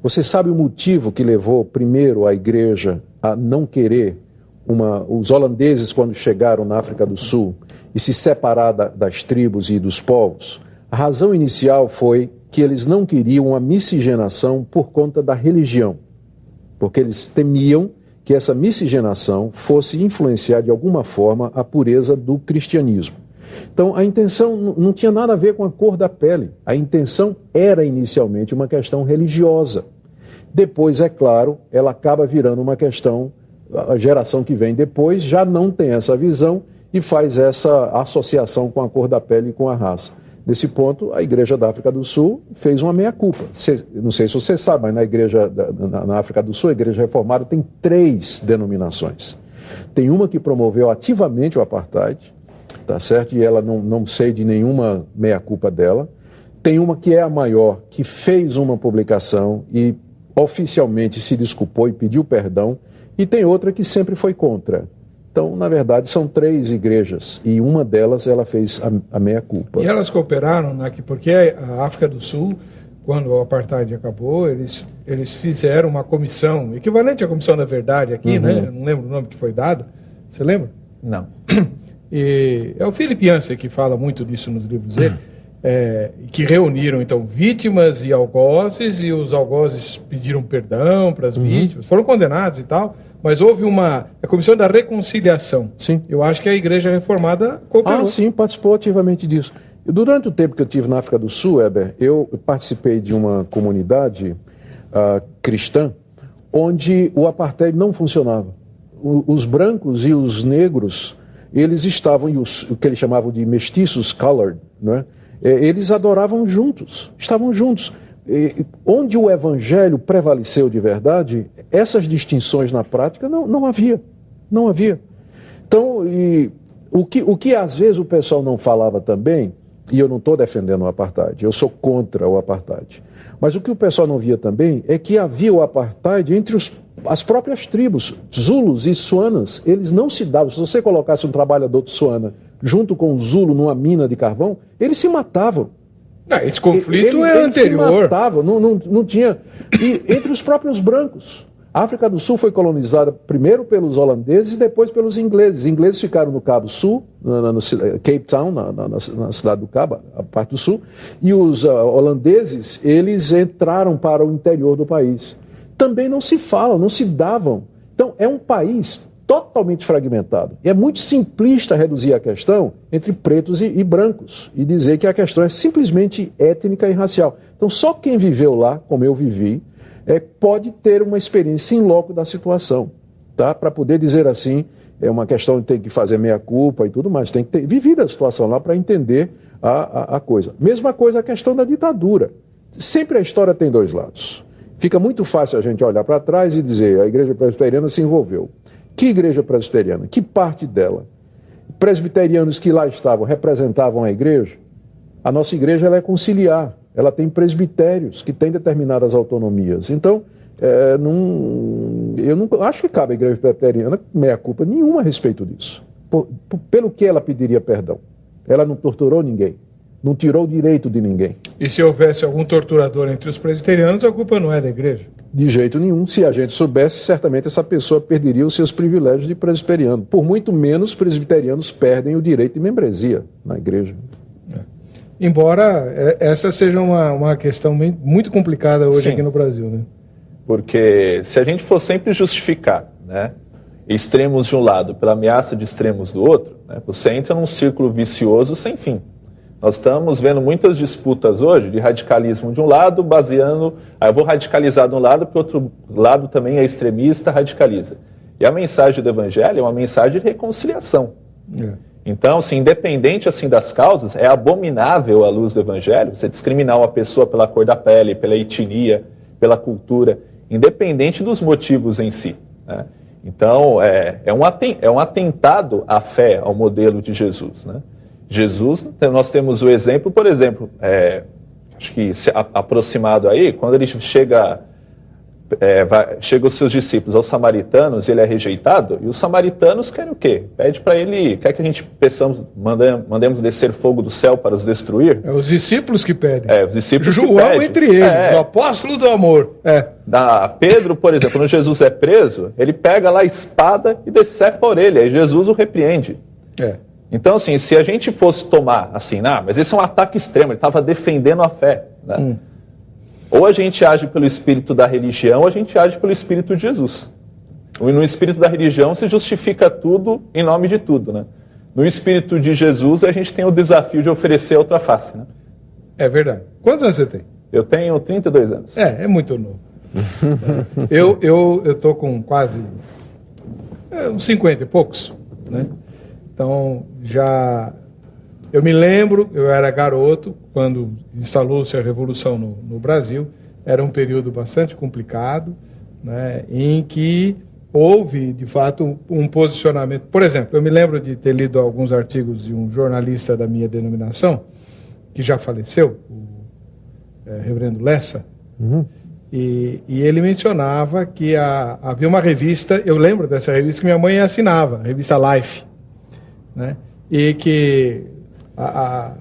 [SPEAKER 2] Você sabe o motivo que levou, primeiro, a igreja a não querer os holandeses, quando chegaram na África do Sul, e se separar das tribos e dos povos? A razão inicial foi que eles não queriam a miscigenação por conta da religião, porque eles temiam que essa miscigenação fosse influenciar de alguma forma a pureza do cristianismo. Então, a intenção não tinha nada a ver com a cor da pele. A intenção era inicialmente uma questão religiosa. Depois, é claro, ela acaba virando uma questão, a geração que vem depois já não tem essa visão e faz essa associação com a cor da pele e com a raça. Nesse ponto, a Igreja da África do Sul fez uma meia-culpa. Não sei se você sabe, mas na África do Sul, a Igreja Reformada tem 3 denominações. Tem uma que promoveu ativamente o apartheid, tá certo? E ela não sei de nenhuma meia-culpa dela. Tem uma que é a maior, que fez uma publicação e oficialmente se desculpou e pediu perdão. E tem outra que sempre foi contra. Então, na verdade, são 3 igrejas e uma delas ela fez a meia-culpa.
[SPEAKER 1] E elas cooperaram, né, porque a África do Sul, quando o apartheid acabou, eles fizeram uma comissão, equivalente à Comissão da Verdade aqui, né? Eu não lembro o nome que foi dado. Você lembra?
[SPEAKER 3] Não.
[SPEAKER 1] E é o Philip Yancey que fala muito disso nos livros dele, que reuniram, então, vítimas e algozes, e os algozes pediram perdão para as vítimas, foram condenados e tal. Mas houve a Comissão da Reconciliação.
[SPEAKER 2] Sim.
[SPEAKER 1] Eu acho que a Igreja Reformada cooperou.
[SPEAKER 2] Ah, sim, participou ativamente disso. Durante o tempo que eu tive na África do Sul, Heber, eu participei de uma comunidade cristã onde o apartheid não funcionava. Os brancos e os negros, eles estavam, o que eles chamavam de mestiços colored, né? Eles adoravam juntos, estavam juntos. Onde o evangelho prevaleceu de verdade, essas distinções na prática não havia. Não havia. Então, o que às vezes o pessoal não falava também, e eu não estou defendendo o apartheid, eu sou contra o apartheid, mas o que o pessoal não via também é que havia o apartheid entre as próprias tribos. Zulus e Suanas, eles não se davam. Se você colocasse um trabalhador de Suana junto com um Zulu numa mina de carvão, eles se matavam.
[SPEAKER 1] Esse conflito é
[SPEAKER 2] eles
[SPEAKER 1] anterior.
[SPEAKER 2] Se matavam, não tinha. E entre os próprios brancos. A África do Sul foi colonizada primeiro pelos holandeses e depois pelos ingleses. Os ingleses ficaram no Cabo Sul, no Cape Town, na cidade do Cabo, a parte do sul, e os holandeses, eles entraram para o interior do país. Também não se falam, não se davam. Então, é um país totalmente fragmentado. E é muito simplista reduzir a questão entre pretos e brancos e dizer que a questão é simplesmente étnica e racial. Então, só quem viveu lá, como eu vivi, pode ter uma experiência in loco da situação, tá? Para poder dizer assim, é uma questão de ter que fazer meia-culpa e tudo mais, tem que ter vivido a situação lá para entender a coisa. Mesma coisa a questão da ditadura. Sempre a história tem 2 lados. Fica muito fácil a gente olhar para trás e dizer a igreja presbiteriana se envolveu. Que igreja presbiteriana? Que parte dela? Presbiterianos que lá estavam representavam a igreja? A nossa igreja ela é conciliar, ela tem presbitérios que têm determinadas autonomias. Então, eu não acho que cabe à igreja presbiteriana meia-culpa nenhuma a respeito disso. Pelo que ela pediria perdão? Ela não torturou ninguém, não tirou o direito de ninguém.
[SPEAKER 1] E se houvesse algum torturador entre os presbiterianos, a culpa não é da igreja?
[SPEAKER 2] De jeito nenhum. Se a gente soubesse, certamente essa pessoa perderia os seus privilégios de presbiteriano. Por muito menos, presbiterianos perdem o direito de membresia na igreja.
[SPEAKER 1] Embora essa seja uma questão muito complicada hoje. Sim. Aqui no Brasil, né?
[SPEAKER 3] Porque se a gente for sempre justificar, né, extremos de um lado pela ameaça de extremos do outro, né, você entra num círculo vicioso sem fim. Nós estamos vendo muitas disputas hoje de radicalismo de um lado, baseando... eu vou radicalizar de um lado, porque o outro lado também é extremista, radicaliza. E a mensagem do Evangelho é uma mensagem de reconciliação. Então, assim, independente assim, das causas, é abominável à luz do Evangelho você discriminar uma pessoa pela cor da pele, pela etnia, pela cultura, independente dos motivos em si, né? Então, é um atentado à fé, ao modelo de Jesus, né? Jesus, nós temos o exemplo, por exemplo, acho que aproximado aí, quando ele chega os seus discípulos aos samaritanos, ele é rejeitado, e os samaritanos querem o quê? Pede para ele, quer que a gente mandemos descer fogo do céu para os destruir?
[SPEAKER 1] É os discípulos que pedem.
[SPEAKER 3] Os discípulos
[SPEAKER 1] João
[SPEAKER 3] que pedem.
[SPEAKER 1] Entre eles, o apóstolo do amor.
[SPEAKER 3] Pedro, por exemplo, quando Jesus é preso, ele pega lá a espada e decepa a orelha, e Jesus o repreende. Então, assim, se a gente fosse tomar assim, mas esse é um ataque extremo, ele estava defendendo a fé, né? Ou a gente age pelo espírito da religião, ou a gente age pelo espírito de Jesus. E no espírito da religião se justifica tudo em nome de tudo, né? No espírito de Jesus a gente tem o desafio de oferecer a outra face, né?
[SPEAKER 1] É verdade. Quantos anos você tem?
[SPEAKER 3] Eu tenho 32 anos.
[SPEAKER 1] É muito novo. Eu tô com quase uns 50 e poucos, né? Então, eu me lembro, eu era garoto, quando instalou-se a Revolução no Brasil, era um período bastante complicado, né, em que houve, de fato, um posicionamento. Por exemplo, eu me lembro de ter lido alguns artigos de um jornalista da minha denominação, que já faleceu, o reverendo Lessa, e ele mencionava que havia uma revista, eu lembro dessa revista que minha mãe assinava, a revista Life, né? E que a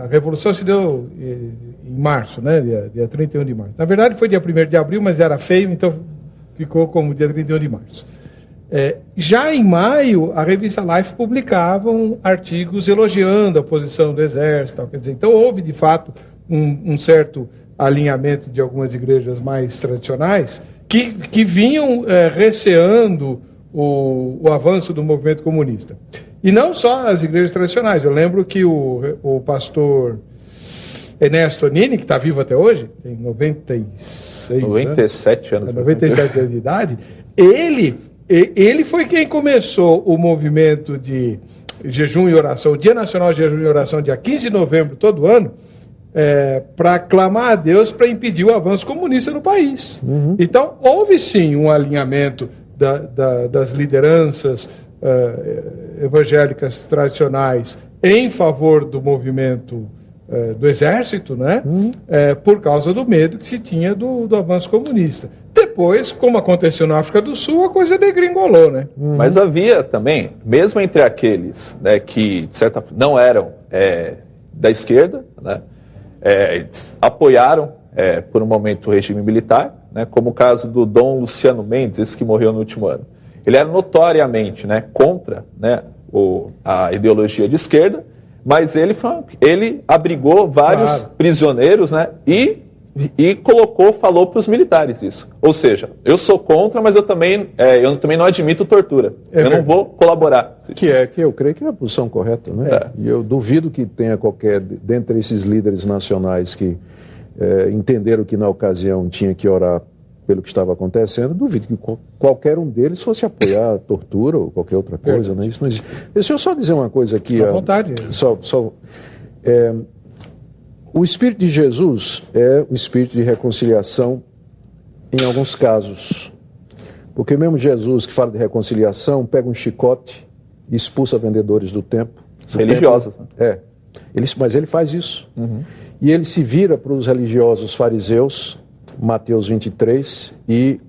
[SPEAKER 1] Revolução se deu em março, né? Dia 31 de março. Na verdade foi dia 1º de abril, mas era feio, então ficou como dia 31 de março. Já em maio, a revista Life publicava artigos elogiando a posição do Exército. Tal, quer dizer, então houve, de fato, um certo alinhamento de algumas igrejas mais tradicionais que vinham receando o avanço do movimento comunista. E não só as igrejas tradicionais. Eu lembro que o pastor Ernesto Nini, que está vivo até hoje, tem
[SPEAKER 3] 97 anos.
[SPEAKER 1] 97 anos de idade, ele foi quem começou o movimento de jejum e oração, o Dia Nacional de Jejum e Oração, dia 15 de novembro, todo ano, para clamar a Deus para impedir o avanço comunista no país. Então, houve sim um alinhamento das lideranças evangélicas tradicionais em favor do movimento do exército, né? Por causa do medo que se tinha do avanço comunista. Depois, como aconteceu na África do Sul, a coisa degringolou, né?
[SPEAKER 3] Mas havia também, mesmo entre aqueles, né, que de certa forma não eram da esquerda, né, apoiaram por um momento o regime militar, né, como o caso do Dom Luciano Mendes, esse que morreu no último ano. Ele era notoriamente, né, contra, né, a ideologia de esquerda, mas ele abrigou vários prisioneiros, né, e falou para os militares isso. Ou seja, eu sou contra, mas eu também não admito tortura. Não vou colaborar.
[SPEAKER 2] Que eu creio que é a posição correta, né? E eu duvido que tenha dentre esses líderes nacionais que entenderam que na ocasião tinha que orar pelo que estava acontecendo, duvido que qualquer um deles fosse apoiar a tortura ou qualquer outra coisa, né? Isso não existe. Deixa eu só dizer uma coisa aqui.
[SPEAKER 1] À vontade.
[SPEAKER 2] O Espírito de Jesus é o Espírito de reconciliação em alguns casos. Porque mesmo Jesus, que fala de reconciliação, pega um chicote e expulsa vendedores do templo.
[SPEAKER 3] Religiosos. Né?
[SPEAKER 2] Mas ele faz isso. E ele se vira para os religiosos fariseus, Mateus 23, e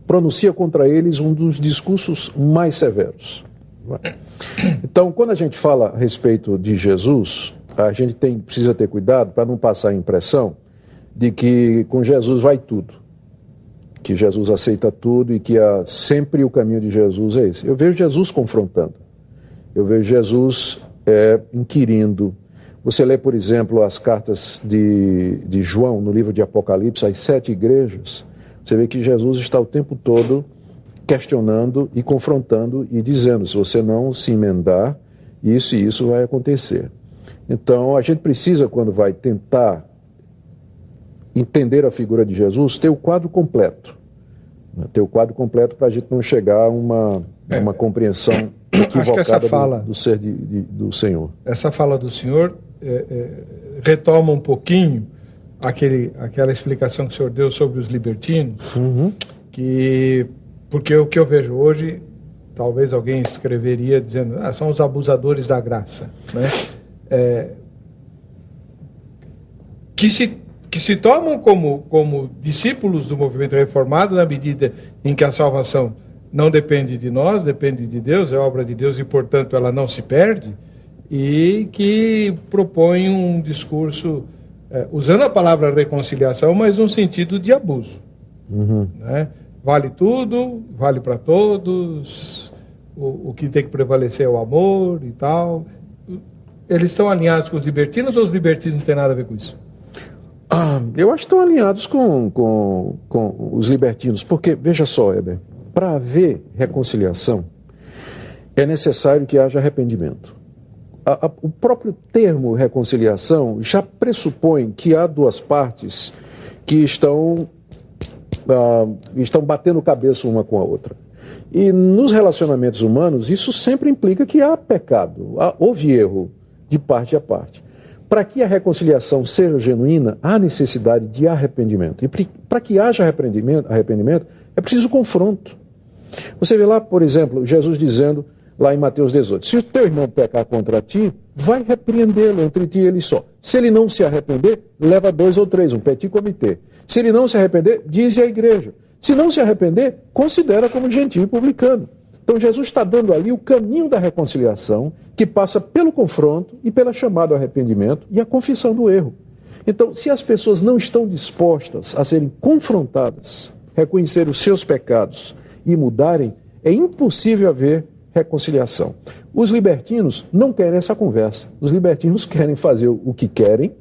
[SPEAKER 2] pronuncia contra eles um dos discursos mais severos. Então, quando a gente fala a respeito de Jesus, a gente precisa ter cuidado para não passar a impressão de que com Jesus vai tudo, que Jesus aceita tudo e que sempre o caminho de Jesus é esse. Eu vejo Jesus confrontando, eu vejo Jesus inquirindo. Você lê, por exemplo, as cartas de João no livro de Apocalipse, as 7 igrejas, você vê que Jesus está o tempo todo questionando e confrontando e dizendo, se você não se emendar, isso e isso vai acontecer. Então, a gente precisa, quando vai tentar entender a figura de Jesus, ter o quadro completo. Ter o quadro completo para a gente não chegar a uma compreensão equivocada do ser do Senhor.
[SPEAKER 1] Essa fala do Senhor retoma um pouquinho aquela explicação que o senhor deu sobre os libertinos, porque o que eu vejo hoje, talvez alguém escreveria dizendo, são os abusadores da graça, né? Que se tomam como discípulos do movimento reformado na medida em que a salvação não depende de nós, depende de Deus, é obra de Deus e, portanto, ela não se perde, e que propõem um discurso usando a palavra reconciliação, mas num sentido de abuso. Né? Vale tudo, vale para todos, o que tem que prevalecer é o amor e tal. Eles estão alinhados com os libertinos ou os libertinos não têm nada a ver com isso?
[SPEAKER 2] Eu acho que estão alinhados com os libertinos, porque, veja só, Heber, para haver reconciliação, é necessário que haja arrependimento. O próprio termo reconciliação já pressupõe que há duas partes que estão batendo cabeça uma com a outra. E nos relacionamentos humanos, isso sempre implica que há pecado, houve erro de parte a parte. Para que a reconciliação seja genuína, há necessidade de arrependimento. E para que haja arrependimento, é preciso confronto. Você vê lá, por exemplo, Jesus dizendo, lá em Mateus 18, se o teu irmão pecar contra ti, vai repreendê-lo entre ti e ele só. Se ele não se arrepender, leva 2 ou 3, um petit comité. Se ele não se arrepender, dize à igreja. Se não se arrepender, considera como gentio e publicano. Então Jesus está dando ali o caminho da reconciliação, que passa pelo confronto e pela chamada ao arrependimento e a confissão do erro. Então, se as pessoas não estão dispostas a serem confrontadas, reconhecer os seus pecados e mudarem, é impossível haver reconciliação. Os libertinos não querem essa conversa. Os libertinos querem fazer o que querem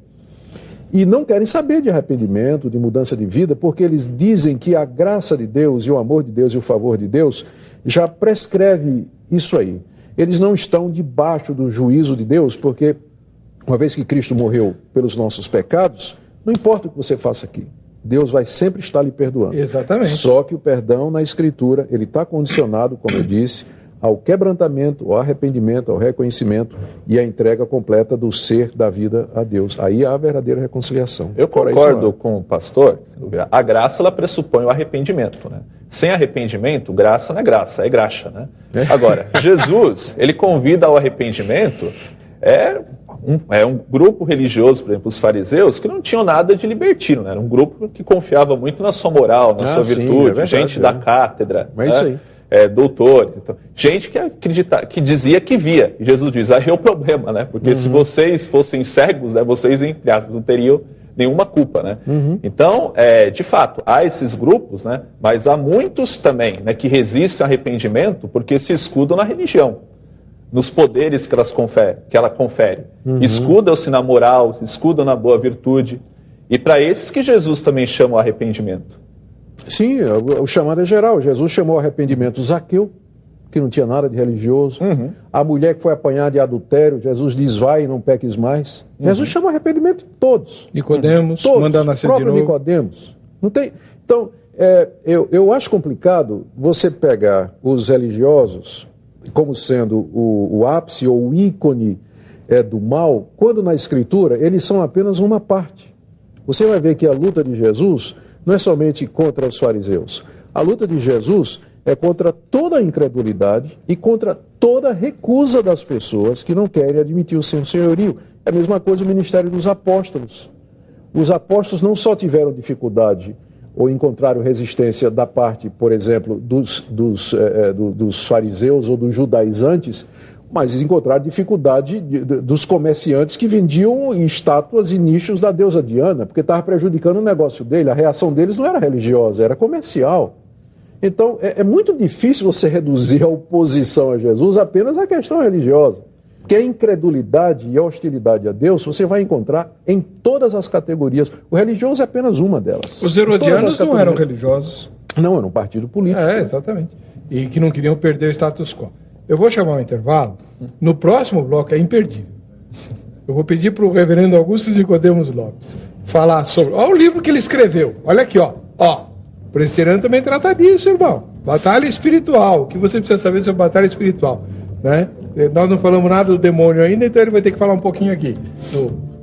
[SPEAKER 2] e não querem saber de arrependimento, de mudança de vida, porque eles dizem que a graça de Deus e o amor de Deus e o favor de Deus já prescreve isso aí. Eles não estão debaixo do juízo de Deus, porque uma vez que Cristo morreu pelos nossos pecados, não importa o que você faça aqui, Deus vai sempre estar lhe perdoando.
[SPEAKER 1] Exatamente.
[SPEAKER 2] Só que o perdão na Escritura, ele está condicionado, como eu disse, ao quebrantamento, ao arrependimento, ao reconhecimento e à entrega completa do ser da vida a Deus. Aí há a verdadeira reconciliação.
[SPEAKER 3] Eu concordo com o pastor. A graça, ela pressupõe o arrependimento, né? Sem arrependimento, graça não é graça, é graxa, né? Agora, Jesus, ele convida ao arrependimento, um grupo religioso, por exemplo, os fariseus, que não tinham nada de libertino, né? Era um grupo que confiava muito na sua moral, na sua virtude, verdade, gente da cátedra.
[SPEAKER 2] É isso aí.
[SPEAKER 3] Doutores, então, gente que dizia que via. E Jesus diz, aí é o problema, né? Porque se vocês fossem cegos, né, vocês, entre aspas, não teriam nenhuma culpa, né? Então, de fato, há esses grupos, né? Mas há muitos também, né, que resistem ao arrependimento porque se escudam na religião, nos poderes que ela confere. Escudam-se na moral, escudam na boa virtude. E para esses que Jesus também chama o arrependimento.
[SPEAKER 2] Sim, o chamado é geral. Jesus chamou ao arrependimento Zaqueu, que não tinha nada de religioso. A mulher que foi apanhada de adultério, Jesus diz, vai e não peques mais. Jesus chama ao arrependimento todos.
[SPEAKER 1] Nicodemos,
[SPEAKER 2] todos.
[SPEAKER 1] manda nascer de novo.
[SPEAKER 2] Nicodemos. Não tem... Então, eu acho complicado você pegar os religiosos como sendo o ápice ou o ícone do mal, quando na Escritura eles são apenas uma parte. Você vai ver que a luta de Jesus não é somente contra os fariseus. A luta de Jesus é contra toda a incredulidade e contra toda a recusa das pessoas que não querem admitir o seu senhorio. É a mesma coisa o ministério dos apóstolos. Os apóstolos não só tiveram dificuldade ou encontraram resistência da parte, por exemplo, dos fariseus ou dos judaizantes, mas encontraram dificuldade dos comerciantes que vendiam estátuas e nichos da deusa Diana, porque estava prejudicando o negócio dele. A reação deles não era religiosa, era comercial. Então, é muito difícil você reduzir a oposição a Jesus apenas à questão religiosa, porque a incredulidade e a hostilidade a Deus você vai encontrar em todas as categorias. O religioso é apenas uma delas.
[SPEAKER 1] Os herodianos não eram religiosos.
[SPEAKER 2] Não, era um partido político.
[SPEAKER 1] Exatamente. E que não queriam perder o status quo. Eu vou chamar um intervalo. No próximo bloco é imperdível. Eu vou pedir para o reverendo Augusto Nicodemos Lopes falar sobre... Olha o livro que ele escreveu. Olha aqui, ó. O presbiteriano também trata disso, irmão. Batalha espiritual. O que você precisa saber sobre batalha espiritual, né? Nós não falamos nada do demônio ainda, então ele vai ter que falar um pouquinho aqui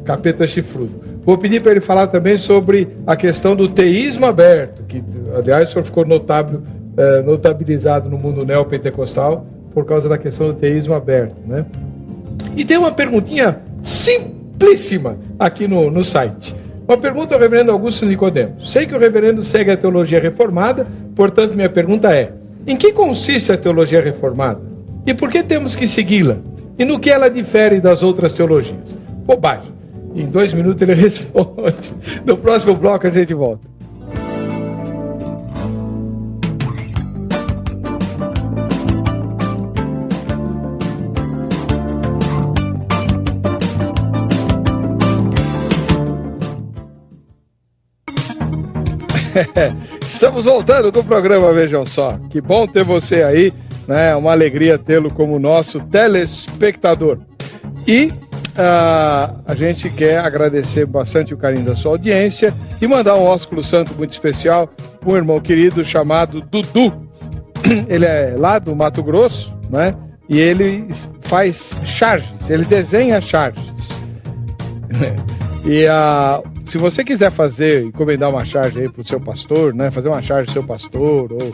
[SPEAKER 1] capeta chifrudo. Vou pedir para ele falar também sobre a questão do teísmo aberto, que, aliás, o senhor ficou notabilizado no mundo neopentecostal por causa da questão do teísmo aberto, né? E tem uma perguntinha simplíssima aqui no site. Uma pergunta ao reverendo Augusto Nicodemos. Sei que o reverendo segue a teologia reformada, portanto, minha pergunta é: em que consiste a teologia reformada? E por que temos que segui-la? E no que ela difere das outras teologias? Bobagem. Em 2 minutos ele responde. No próximo bloco a gente volta. Estamos voltando com o programa, vejam só. Que bom ter você aí, né? Uma alegria tê-lo como nosso telespectador. E a gente quer agradecer bastante o carinho da sua audiência e mandar um ósculo santo muito especial para um irmão querido chamado Dudu. Ele é lá do Mato Grosso, né? E ele faz charges, ele desenha charges. E se você quiser encomendar uma charge aí para o seu pastor, né? Fazer uma charge do seu pastor ou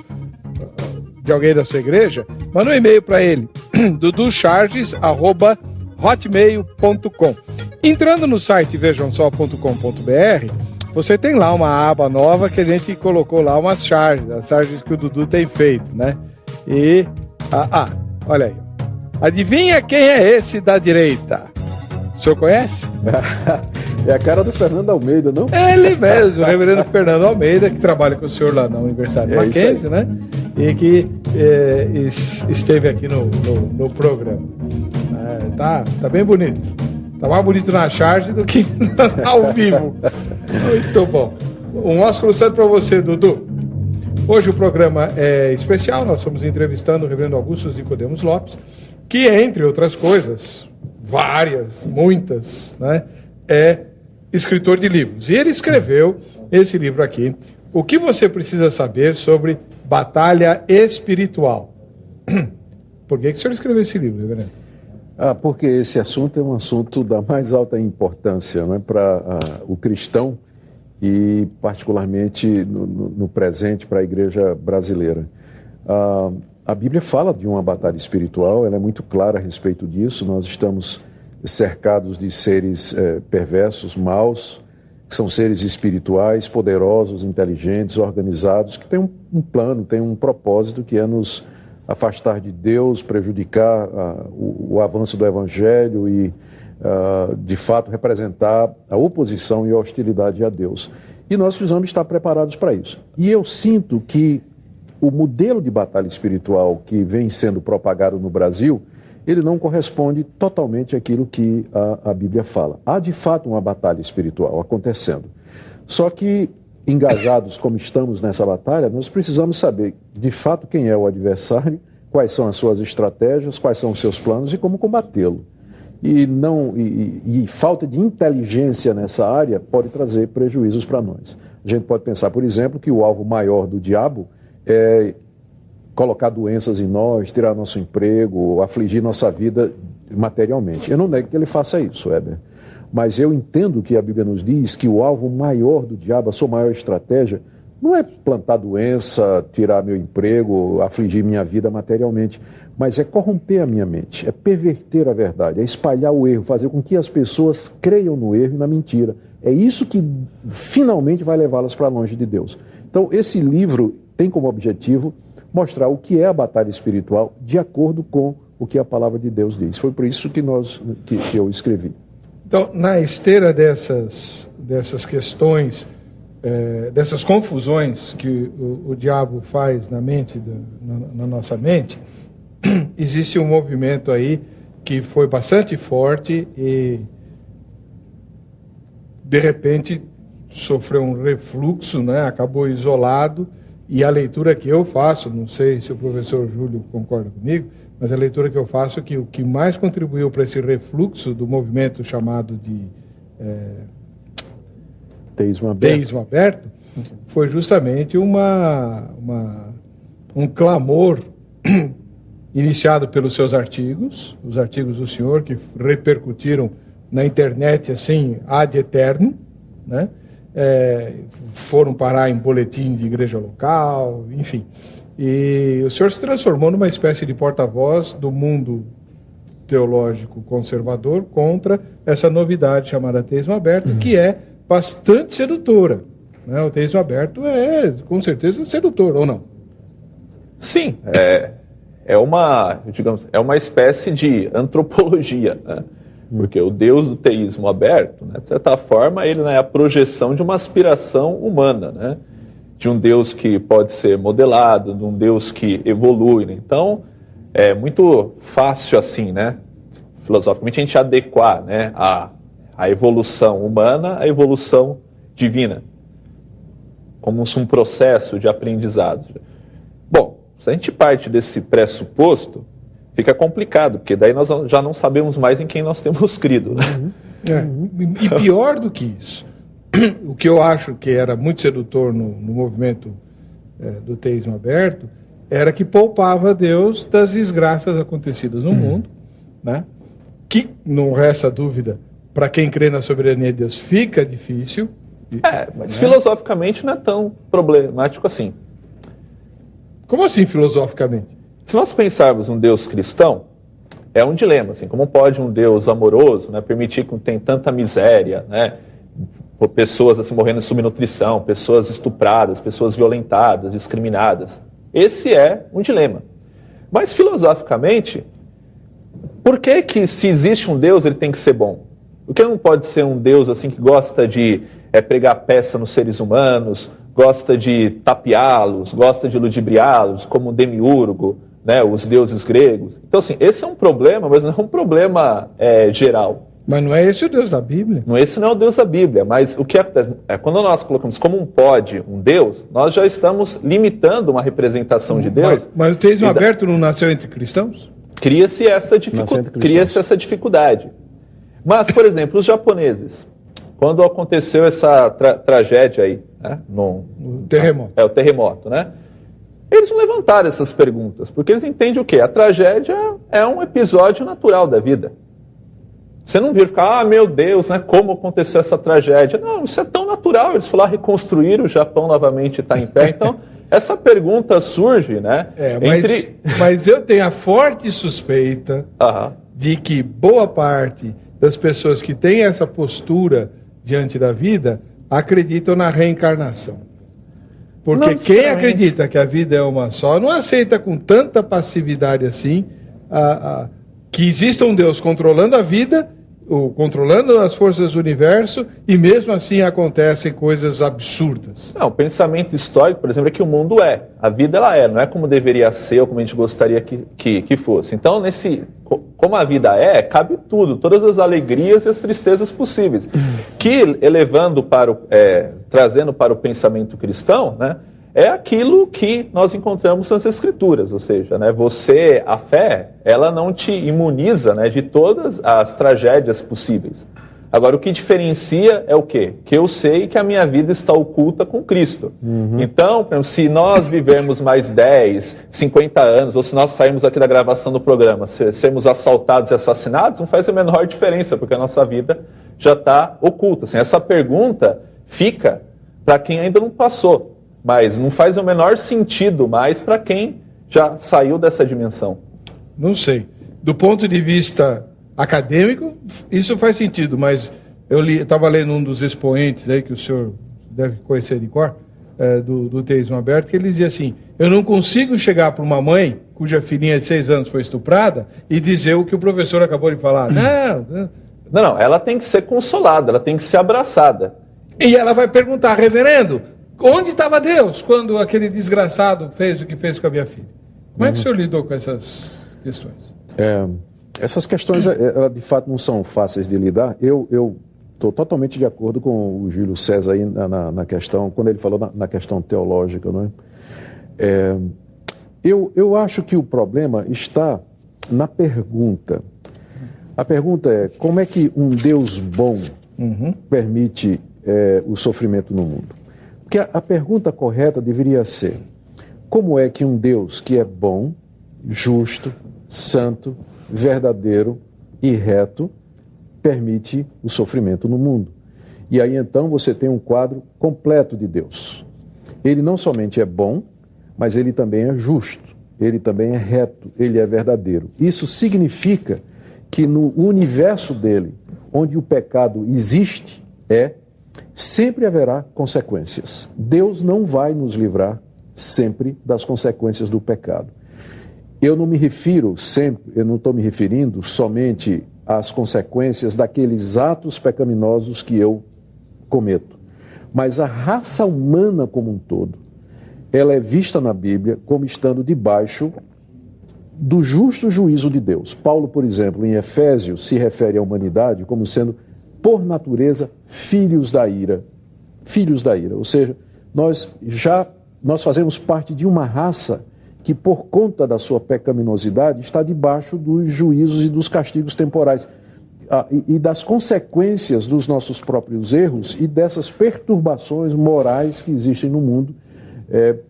[SPEAKER 1] de alguém da sua igreja, manda um e-mail para ele, duducharges@hotmail.com. Entrando no site vejamsó.com.br, você tem lá uma aba nova que a gente colocou lá umas charges, as charges que o Dudu tem feito, né? E, olha aí. Adivinha quem é esse da direita? O senhor conhece?
[SPEAKER 2] É a cara do Fernando Almeida, não?
[SPEAKER 1] Ele mesmo, o reverendo Fernando Almeida, que trabalha com o senhor lá na Universidade Mackenzie, né? E que esteve aqui no programa. Tá bem bonito. Tá mais bonito na charge do que ao vivo. Muito bom. Um ósculo santo para você, Dudu. Hoje o programa é especial, nós estamos entrevistando o reverendo Augusto Nicodemos Lopes, que, entre outras coisas, muitas, né, é escritor de livros. E ele escreveu esse livro aqui, O que você precisa saber sobre batalha espiritual. Por que o senhor escreveu esse livro, reverendo?
[SPEAKER 2] Porque esse assunto é um assunto da mais alta importância, não é, para o cristão e particularmente no presente para a igreja brasileira. A Bíblia fala de uma batalha espiritual, ela é muito clara a respeito disso. Nós estamos cercados de seres perversos, maus, que são seres espirituais, poderosos, inteligentes, organizados, que têm um plano, têm um propósito que é nos afastar de Deus, prejudicar o avanço do Evangelho e, de fato, representar a oposição e a hostilidade a Deus. E nós precisamos estar preparados para isso. E eu sinto que o modelo de batalha espiritual que vem sendo propagado no Brasil, ele não corresponde totalmente àquilo que a Bíblia fala. Há, de fato, uma batalha espiritual acontecendo. Só que, engajados como estamos nessa batalha, nós precisamos saber, de fato, quem é o adversário, quais são as suas estratégias, quais são os seus planos e como combatê-lo. E falta de inteligência nessa área pode trazer prejuízos para nós. A gente pode pensar, por exemplo, que o alvo maior do diabo é colocar doenças em nós, tirar nosso emprego, afligir nossa vida materialmente. Eu não nego que ele faça isso, Weber. Mas eu entendo que a Bíblia nos diz que o alvo maior do diabo, a sua maior estratégia, não é plantar doença, tirar meu emprego, afligir minha vida materialmente, mas é corromper a minha mente, é perverter a verdade, é espalhar o erro, fazer com que as pessoas creiam no erro e na mentira. É isso que finalmente vai levá-las para longe de Deus. Então, esse livro tem como objetivo mostrar o que é a batalha espiritual de acordo com o que a palavra de Deus diz. Foi por isso que eu escrevi.
[SPEAKER 1] Então, na esteira dessas questões, dessas confusões que o diabo faz na nossa mente, existe um movimento aí que foi bastante forte e, de repente, sofreu um refluxo, né? Acabou isolado. E a leitura que eu faço, não sei se o professor Júlio concorda comigo, mas a leitura que eu faço é que o que mais contribuiu para esse refluxo do movimento chamado de
[SPEAKER 2] teísmo
[SPEAKER 1] aberto foi justamente um clamor iniciado pelos seus artigos, os artigos do senhor, que repercutiram na internet assim, ad eterno, né? Foram parar em boletim de igreja local, enfim. E o senhor se transformou numa espécie de porta-voz do mundo teológico conservador contra essa novidade chamada ateísmo aberto, que é bastante sedutora, né? O ateísmo aberto é, com certeza, sedutor, ou não?
[SPEAKER 3] Sim, é uma espécie de antropologia, né? Porque o Deus do teísmo aberto, né, de certa forma, ele é a projeção de uma aspiração humana, né? De um Deus que pode ser modelado, de um Deus que evolui, né? Então, é muito fácil assim, né, filosoficamente, a gente adequar, né, a evolução humana à evolução divina, como um processo de aprendizado. Bom, se a gente parte desse pressuposto, fica complicado, porque daí nós já não sabemos mais em quem nós temos crido, né?
[SPEAKER 1] E pior do que isso, o que eu acho que era muito sedutor no movimento do teísmo aberto, era que poupava Deus das desgraças acontecidas no mundo, né? Que, não resta dúvida, para quem crê na soberania de Deus, fica difícil.
[SPEAKER 3] Mas filosoficamente não é tão problemático assim.
[SPEAKER 1] Como assim, filosoficamente?
[SPEAKER 3] Se nós pensarmos um Deus cristão, é um dilema, assim, como pode um Deus amoroso, né, permitir que tenha tanta miséria, né, pessoas assim, morrendo de subnutrição, pessoas estupradas, pessoas violentadas, discriminadas. Esse é um dilema. Mas, filosoficamente, por que se existe um Deus, ele tem que ser bom? Por que não pode ser um Deus assim, que gosta de pregar peça nos seres humanos, gosta de tapeá-los, gosta de ludibriá-los, como um demiurgo, né, os deuses gregos? Então, assim, esse é um problema, mas não é um problema geral.
[SPEAKER 1] Mas não é esse o Deus da Bíblia?
[SPEAKER 3] Esse não é o Deus da Bíblia, mas o que acontece quando nós colocamos como um Deus, nós já estamos limitando uma representação de Deus.
[SPEAKER 1] Mas o teísmo aberto não nasceu entre cristãos?
[SPEAKER 3] Cria-se essa dificuldade. Mas, por exemplo, os japoneses, quando aconteceu essa tragédia aí, né,
[SPEAKER 1] o terremoto.
[SPEAKER 3] O terremoto, né? Eles não levantaram essas perguntas, porque eles entendem o quê? A tragédia é um episódio natural da vida. Você não vira ficar, meu Deus, né, como aconteceu essa tragédia? Não, isso é tão natural. Eles foram lá reconstruir, o Japão novamente está em pé. Então, essa pergunta surge, né?
[SPEAKER 1] Mas eu tenho a forte suspeita de que boa parte das pessoas que têm essa postura diante da vida acreditam na reencarnação. Porque quem acredita que a vida é uma só, não aceita com tanta passividade assim que exista um Deus controlando a vida, controlando as forças do universo, e mesmo assim acontecem coisas absurdas.
[SPEAKER 3] Não, o pensamento histórico, por exemplo, é que o mundo é. A vida ela é, não é como deveria ser ou como a gente gostaria que fosse. Então, como a vida cabe tudo, todas as alegrias e as tristezas possíveis. Que, trazendo para o pensamento cristão, né, é aquilo que nós encontramos nas Escrituras, ou seja, né, a fé, ela não te imuniza, né, de todas as tragédias possíveis. Agora, o que diferencia é o quê? Que eu sei que a minha vida está oculta com Cristo. Então, por exemplo, se nós vivermos mais 10, 50 anos, ou se nós sairmos aqui da gravação do programa, sermos assaltados e assassinados, não faz a menor diferença, porque a nossa vida já está oculta. Assim, essa pergunta fica para quem ainda não passou, mas não faz o menor sentido mais para quem já saiu dessa dimensão.
[SPEAKER 1] Não sei. Do ponto de vista acadêmico, isso faz sentido, mas eu estava lendo um dos expoentes aí, que o senhor deve conhecer de cor, do teísmo aberto, que ele dizia assim: eu não consigo chegar para uma mãe cuja filhinha de 6 anos foi estuprada e dizer o que o professor acabou de falar.
[SPEAKER 3] Não, ela tem que ser consolada, ela tem que ser abraçada.
[SPEAKER 1] E ela vai perguntar: reverendo, onde estava Deus quando aquele desgraçado fez o que fez com a minha filha? Como é que o senhor lidou com essas questões?
[SPEAKER 2] Essas questões, de fato, não são fáceis de lidar. Eu estou totalmente de acordo com o Júlio César aí na questão, quando ele falou na questão teológica, não é? Eu acho que o problema está na pergunta. A pergunta é: como é que um Deus bom permite o sofrimento no mundo? Porque a pergunta correta deveria ser: como é que um Deus que é bom, justo, santo, verdadeiro e reto permite o sofrimento no mundo. E aí então você tem um quadro completo de Deus. Ele não somente é bom, mas ele também é justo, ele também é reto, ele é verdadeiro. Isso significa que no universo dele, onde o pecado existe, sempre haverá consequências. Deus não vai nos livrar sempre das consequências do pecado. Eu não estou me referindo somente às consequências daqueles atos pecaminosos que eu cometo, mas a raça humana como um todo, ela é vista na Bíblia como estando debaixo do justo juízo de Deus. Paulo, por exemplo, em Efésios, se refere à humanidade como sendo, por natureza, filhos da ira. Filhos da ira, ou seja, nós fazemos parte de uma raça que, por conta da sua pecaminosidade, está debaixo dos juízos e dos castigos temporais e das consequências dos nossos próprios erros e dessas perturbações morais que existem no mundo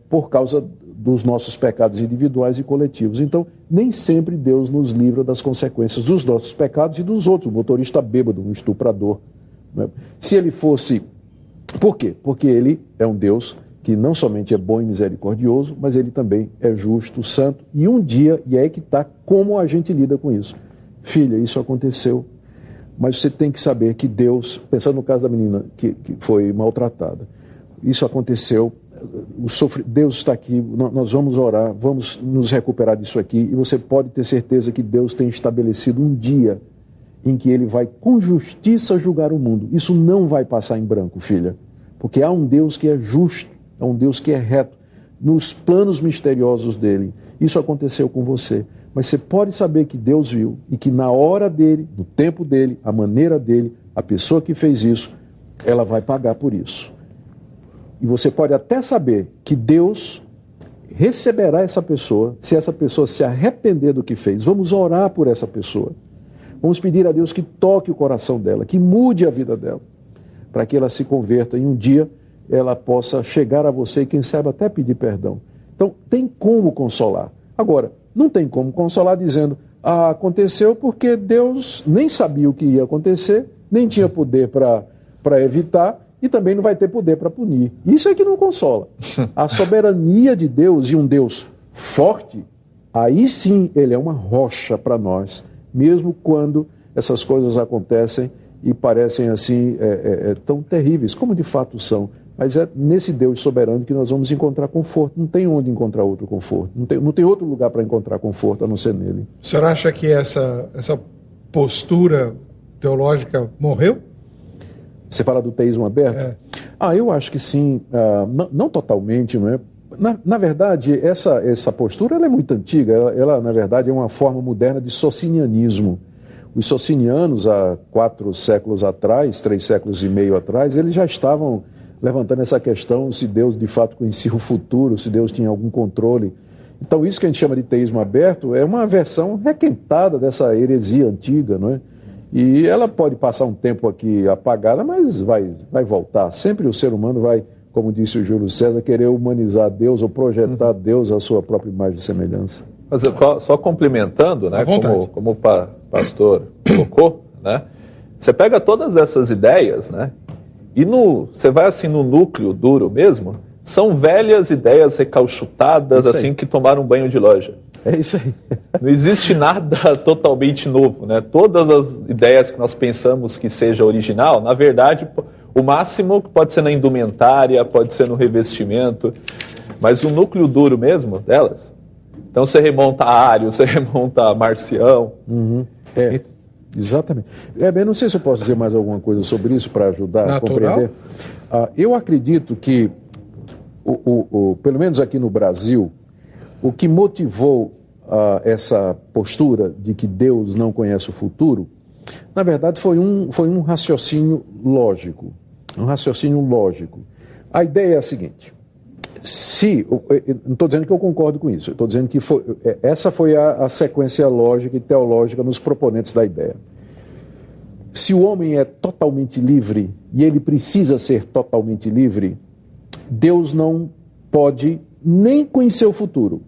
[SPEAKER 2] por causa dos nossos pecados individuais e coletivos. Então, nem sempre Deus nos livra das consequências dos nossos pecados e dos outros. O motorista bêbado, um estuprador. Né? Se ele fosse... Por quê? Porque ele é um Deus que não somente é bom e misericordioso, mas ele também é justo, santo, e um dia, e é aí que está, como a gente lida com isso. Filha, isso aconteceu, mas você tem que saber que Deus, pensando no caso da menina que foi maltratada, isso aconteceu, Deus está aqui, nós vamos orar, vamos nos recuperar disso aqui, e você pode ter certeza que Deus tem estabelecido um dia em que ele vai com justiça julgar o mundo. Isso não vai passar em branco, filha, porque há um Deus que é justo, é um Deus que é reto, nos planos misteriosos dele. Isso aconteceu com você. Mas você pode saber que Deus viu e que na hora dele, no tempo dele, a maneira dele, a pessoa que fez isso, ela vai pagar por isso. E você pode até saber que Deus receberá essa pessoa se essa pessoa se arrepender do que fez. Vamos orar por essa pessoa. Vamos pedir a Deus que toque o coração dela, que mude a vida dela, para que ela se converta e um dia ela possa chegar a você e quem sabe até pedir perdão. Então, tem como consolar. Agora, não tem como consolar dizendo, aconteceu porque Deus nem sabia o que ia acontecer, nem tinha poder para evitar e também não vai ter poder para punir. Isso é que não consola. A soberania de Deus e um Deus forte, aí sim ele é uma rocha para nós, mesmo quando essas coisas acontecem e parecem assim tão terríveis, como de fato são. Mas é nesse Deus soberano que nós vamos encontrar conforto. Não tem onde encontrar outro conforto. Não tem outro lugar para encontrar conforto a não ser nele.
[SPEAKER 1] O senhor acha que essa postura teológica morreu?
[SPEAKER 2] Você fala do teísmo aberto? Eu acho que sim. Não totalmente, não é? Na verdade, essa postura ela é muito antiga. Ela, na verdade, é uma forma moderna de socinianismo. Os socinianos, há 4 séculos atrás, 3 séculos e meio atrás, eles já estavam levantando essa questão se Deus de fato conhecia o futuro, se Deus tinha algum controle. Então isso que a gente chama de teísmo aberto é uma versão requentada dessa heresia antiga, não é? E ela pode passar um tempo aqui apagada, mas vai voltar. Sempre o ser humano vai, como disse o Júlio César, querer humanizar Deus ou projetar Deus à sua própria imagem e semelhança.
[SPEAKER 3] Mas só complementando, né, como o pastor colocou, né, você pega todas essas ideias, né, e você vai assim no núcleo duro mesmo, são velhas ideias recalchutadas, assim, que tomaram um banho de loja.
[SPEAKER 2] É isso aí.
[SPEAKER 3] Não existe nada totalmente novo, né? Todas as ideias que nós pensamos que seja original, na verdade, o máximo pode ser na indumentária, pode ser no revestimento, mas o núcleo duro mesmo delas. Então você remonta a Ário, você remonta a Marcião.
[SPEAKER 2] Exatamente. Eu não sei se eu posso dizer mais alguma coisa sobre isso para ajudar a compreender. Eu acredito que, pelo menos aqui no Brasil, o que motivou essa postura de que Deus não conhece o futuro, na verdade foi um raciocínio lógico. Um raciocínio lógico. A ideia é a seguinte: não estou dizendo que eu concordo com isso, estou dizendo que essa foi a sequência lógica e teológica nos proponentes da ideia. Se o homem é totalmente livre, e ele precisa ser totalmente livre, Deus não pode nem conhecer o futuro.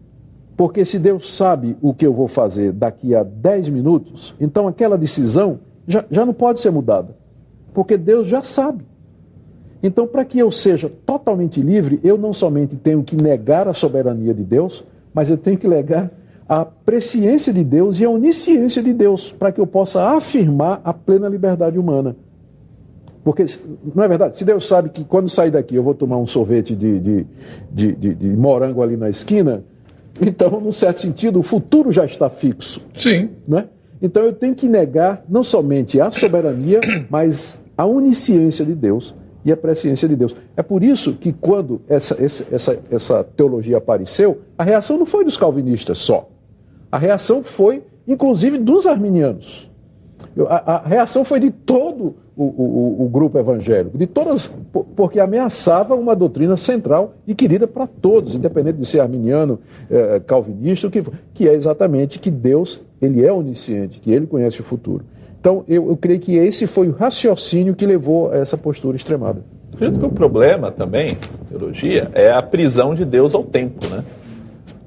[SPEAKER 2] Porque se Deus sabe o que eu vou fazer daqui a 10 minutos, então aquela decisão já não pode ser mudada, porque Deus já sabe. Então, para que eu seja totalmente livre, eu não somente tenho que negar a soberania de Deus, mas eu tenho que negar a presciência de Deus e a onisciência de Deus, para que eu possa afirmar a plena liberdade humana. Porque, não é verdade? Se Deus sabe que quando sair daqui eu vou tomar um sorvete de morango ali na esquina, então, num certo sentido, o futuro já está fixo.
[SPEAKER 1] Sim.
[SPEAKER 2] Né? Então, eu tenho que negar não somente a soberania, mas a onisciência de Deus e a presciência de Deus. É por isso que quando essa teologia apareceu, a reação não foi dos calvinistas só. A reação foi, inclusive, dos arminianos. A reação foi de todo o grupo evangélico, de todas, porque ameaçava uma doutrina central e querida para todos, independente de ser arminiano, calvinista, que é exatamente que Deus, ele é onisciente, que ele conhece o futuro. Então, eu creio que esse foi o raciocínio que levou a essa postura extremada.
[SPEAKER 3] Acredito que o problema também, teologia, é a prisão de Deus ao tempo, né?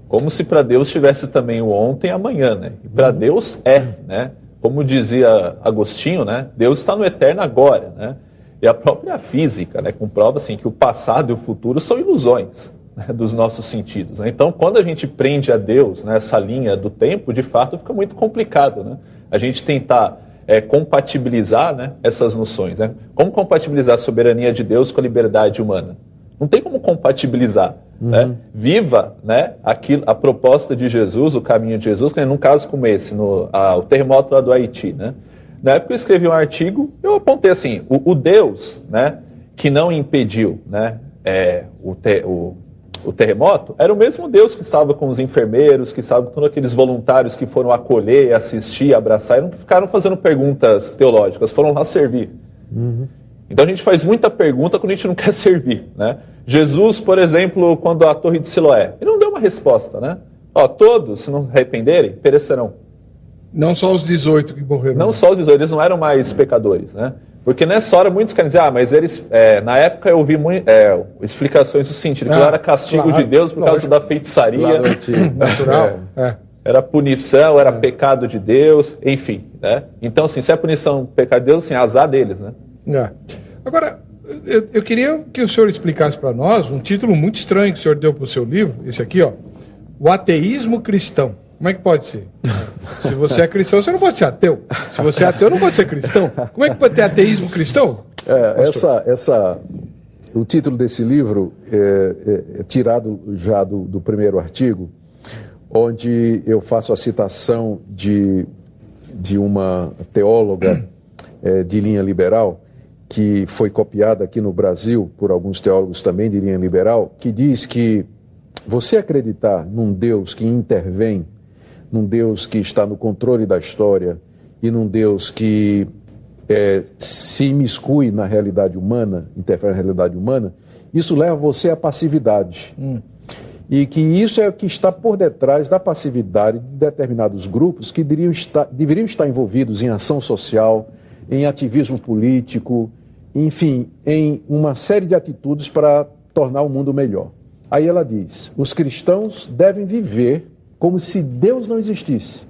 [SPEAKER 3] Como se para Deus tivesse também o ontem e amanhã, né? E para Deus né? Como dizia Agostinho, né? Deus está no eterno agora, né? E a própria física, né? Comprova assim que o passado e o futuro são ilusões, né? Dos nossos sentidos, né? Então, quando a gente prende a Deus nessa linha do tempo, de fato fica muito complicado, né? A gente tentar compatibilizar, né, essas noções, né? Como compatibilizar a soberania de Deus com a liberdade humana? Não tem como compatibilizar. Né? Viva, né, a proposta de Jesus, o caminho de Jesus, né, num caso como esse, o terremoto lá do Haiti. Né? Na época eu escrevi um artigo, eu apontei assim, o Deus, né, que não impediu, né, o terremoto, era o mesmo Deus que estava com os enfermeiros, que estava com todos aqueles voluntários que foram acolher, assistir, abraçar, e não ficaram fazendo perguntas teológicas, foram lá servir. Então a gente faz muita pergunta quando a gente não quer servir, né? Jesus, por exemplo, quando a Torre de Siloé, ele não deu uma resposta, né? Todos, se não se arrependerem, perecerão.
[SPEAKER 1] Não só os 18 que morreram.
[SPEAKER 3] Não só os 18, eles não eram mais pecadores, né? Porque nessa hora muitos querem dizer, mas eles, na época eu vi explicações do sentido, que era castigo de Deus por causa da feitiçaria.
[SPEAKER 1] Natural.
[SPEAKER 3] Era punição, era pecado de Deus, enfim, né? Então, assim, se é punição, pecado de Deus, assim, azar deles, né?
[SPEAKER 1] Agora, eu queria que o senhor explicasse para nós um título muito estranho que o senhor deu para o seu livro, esse aqui, ó, O Ateísmo Cristão. Como é que pode ser? Se você é cristão, você não pode ser ateu. Se você é ateu, não pode ser cristão. Como é que pode ter ateísmo cristão?
[SPEAKER 2] O título desse livro é tirado já do primeiro artigo, onde eu faço a citação de uma teóloga de linha liberal, que foi copiada aqui no Brasil por alguns teólogos também de linha liberal, que diz que você acreditar num Deus que intervém, num Deus que está no controle da história e num Deus que se imiscui na realidade humana, interfere na realidade humana, isso leva você à passividade. E que isso é o que está por detrás da passividade de determinados grupos que deveriam estar envolvidos em ação social, em ativismo político, enfim, em uma série de atitudes para tornar o mundo melhor. Aí ela diz, os cristãos devem viver como se Deus não existisse.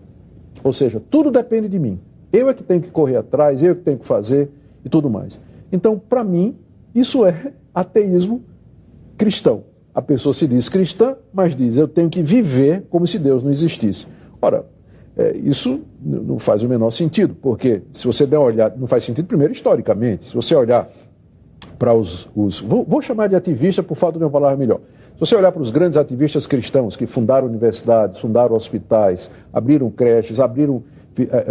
[SPEAKER 2] Ou seja, tudo depende de mim. Eu é que tenho que correr atrás, eu é que tenho que fazer e tudo mais. Então, para mim, isso é ateísmo cristão. A pessoa se diz cristã, mas diz, eu tenho que viver como se Deus não existisse. Ora, isso não faz o menor sentido, porque se você der uma olhada, não faz sentido primeiro historicamente, se você olhar para vou chamar de ativista por falta de uma palavra melhor, se você olhar para os grandes ativistas cristãos que fundaram universidades, fundaram hospitais, abriram creches,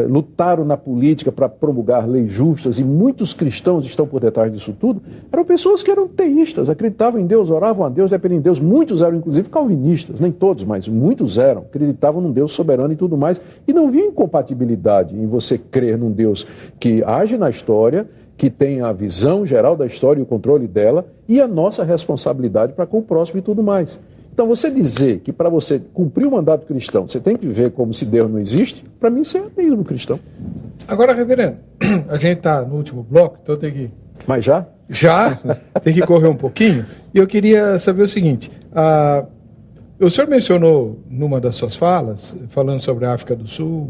[SPEAKER 2] lutaram na política para promulgar leis justas, e muitos cristãos estão por detrás disso tudo, eram pessoas que eram teístas, acreditavam em Deus, oravam a Deus, dependiam de Deus. Muitos eram inclusive calvinistas, nem todos, mas muitos eram, acreditavam num Deus soberano e tudo mais, e não viam incompatibilidade em você crer num Deus que age na história, que tem a visão geral da história e o controle dela, e a nossa responsabilidade para com o próximo e tudo mais. Então, você dizer que para você cumprir o mandato cristão, você tem que viver como se Deus não existe, para mim isso é ateísmo cristão. Agora,
[SPEAKER 1] reverendo, a gente está no último bloco, então tem que...
[SPEAKER 2] Mas já?
[SPEAKER 1] Já, tem que correr um pouquinho. E eu queria saber o seguinte, o senhor mencionou numa das suas falas, falando sobre a África do Sul,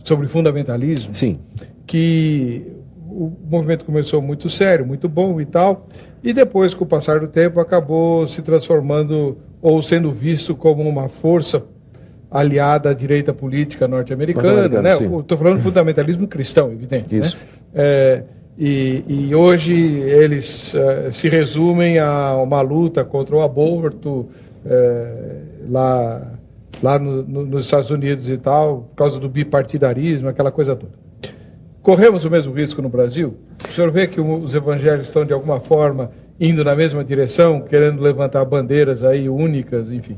[SPEAKER 1] sobre fundamentalismo.
[SPEAKER 2] Sim.
[SPEAKER 1] Que o movimento começou muito sério, muito bom e tal, e depois, com o passar do tempo, acabou se transformando ou sendo visto como uma força aliada à direita política norte-americana, né? Estou falando de fundamentalismo cristão, evidente.
[SPEAKER 2] Isso.
[SPEAKER 1] Né? E hoje eles se resumem a uma luta contra o aborto lá nos Estados Unidos e tal, por causa do bipartidarismo, aquela coisa toda. Corremos o mesmo risco no Brasil? O senhor vê que os evangélicos estão, de alguma forma, indo na mesma direção, querendo levantar bandeiras aí únicas, enfim?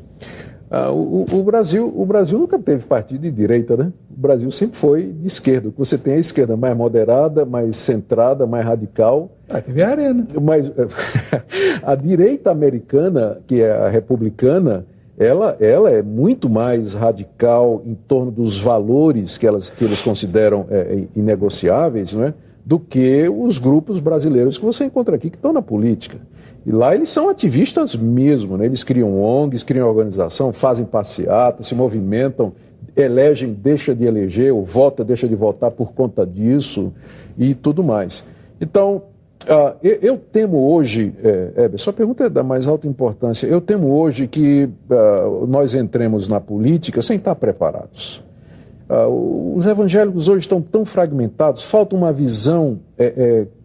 [SPEAKER 2] O Brasil nunca teve partido de direita, né? O Brasil sempre foi de esquerda. Você tem a esquerda mais moderada, mais centrada, mais radical.
[SPEAKER 1] Teve a Arena.
[SPEAKER 2] Mas a direita americana, que é a republicana, ela é muito mais radical em torno dos valores que eles consideram inegociáveis, não é? Do que os grupos brasileiros que você encontra aqui que estão na política. E lá eles são ativistas mesmo, né? Eles criam ONGs, criam organização, fazem passeata, se movimentam, elegem, deixa de eleger, ou vota, deixa de votar por conta disso e tudo mais. Então, eu temo hoje, sua pergunta é da mais alta importância, eu temo hoje que nós entremos na política sem estar preparados. Os evangélicos hoje estão tão fragmentados, falta uma visão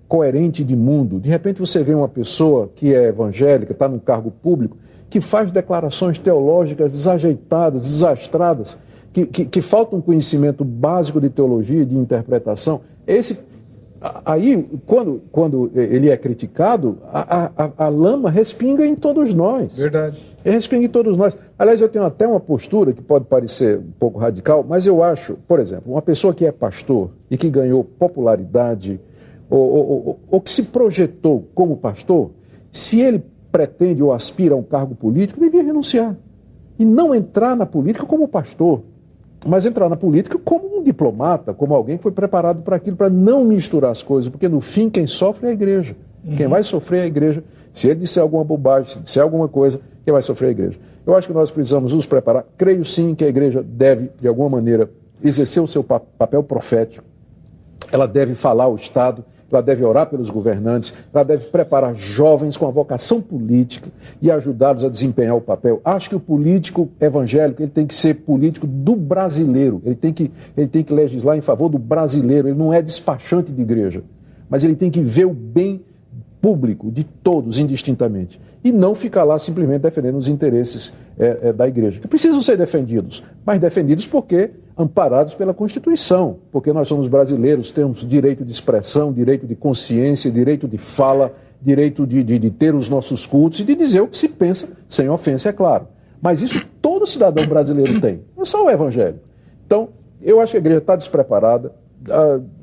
[SPEAKER 2] coerente de mundo. De repente você vê uma pessoa que é evangélica, está num cargo público, que faz declarações teológicas desajeitadas, desastradas, que falta um conhecimento básico de teologia, de interpretação. Aí, quando ele é criticado, a lama respinga em todos nós.
[SPEAKER 1] Verdade.
[SPEAKER 2] Respinga em todos nós. Aliás, eu tenho até uma postura que pode parecer um pouco radical, mas eu acho, por exemplo, uma pessoa que é pastor e que ganhou popularidade ou que se projetou como pastor, se ele pretende ou aspira a um cargo político, devia renunciar. E não entrar na política como pastor, mas entrar na política como um diplomata, como alguém que foi preparado para aquilo, para não misturar as coisas, porque no fim quem sofre é a igreja. Quem vai sofrer é a igreja. Se ele disser alguma bobagem, se disser alguma coisa, quem vai sofrer é a igreja. Eu acho que nós precisamos nos preparar. Creio sim que a igreja deve, de alguma maneira, exercer o seu papel profético. Ela deve falar ao Estado, ela deve orar pelos governantes, ela deve preparar jovens com a vocação política e ajudá-los a desempenhar o papel. Acho que o político evangélico ele tem que ser político do brasileiro, ele tem que legislar em favor do brasileiro, ele não é despachante de igreja, mas ele tem que ver o bem público de todos, indistintamente, e não ficar lá simplesmente defendendo os interesses da igreja, que precisam ser defendidos, mas defendidos porque amparados pela Constituição, porque nós somos brasileiros, temos direito de expressão, direito de consciência, direito de fala, direito de ter os nossos cultos e de dizer o que se pensa, sem ofensa, é claro. Mas isso todo cidadão brasileiro tem, não é só o evangélico. Então, eu acho que a igreja está despreparada,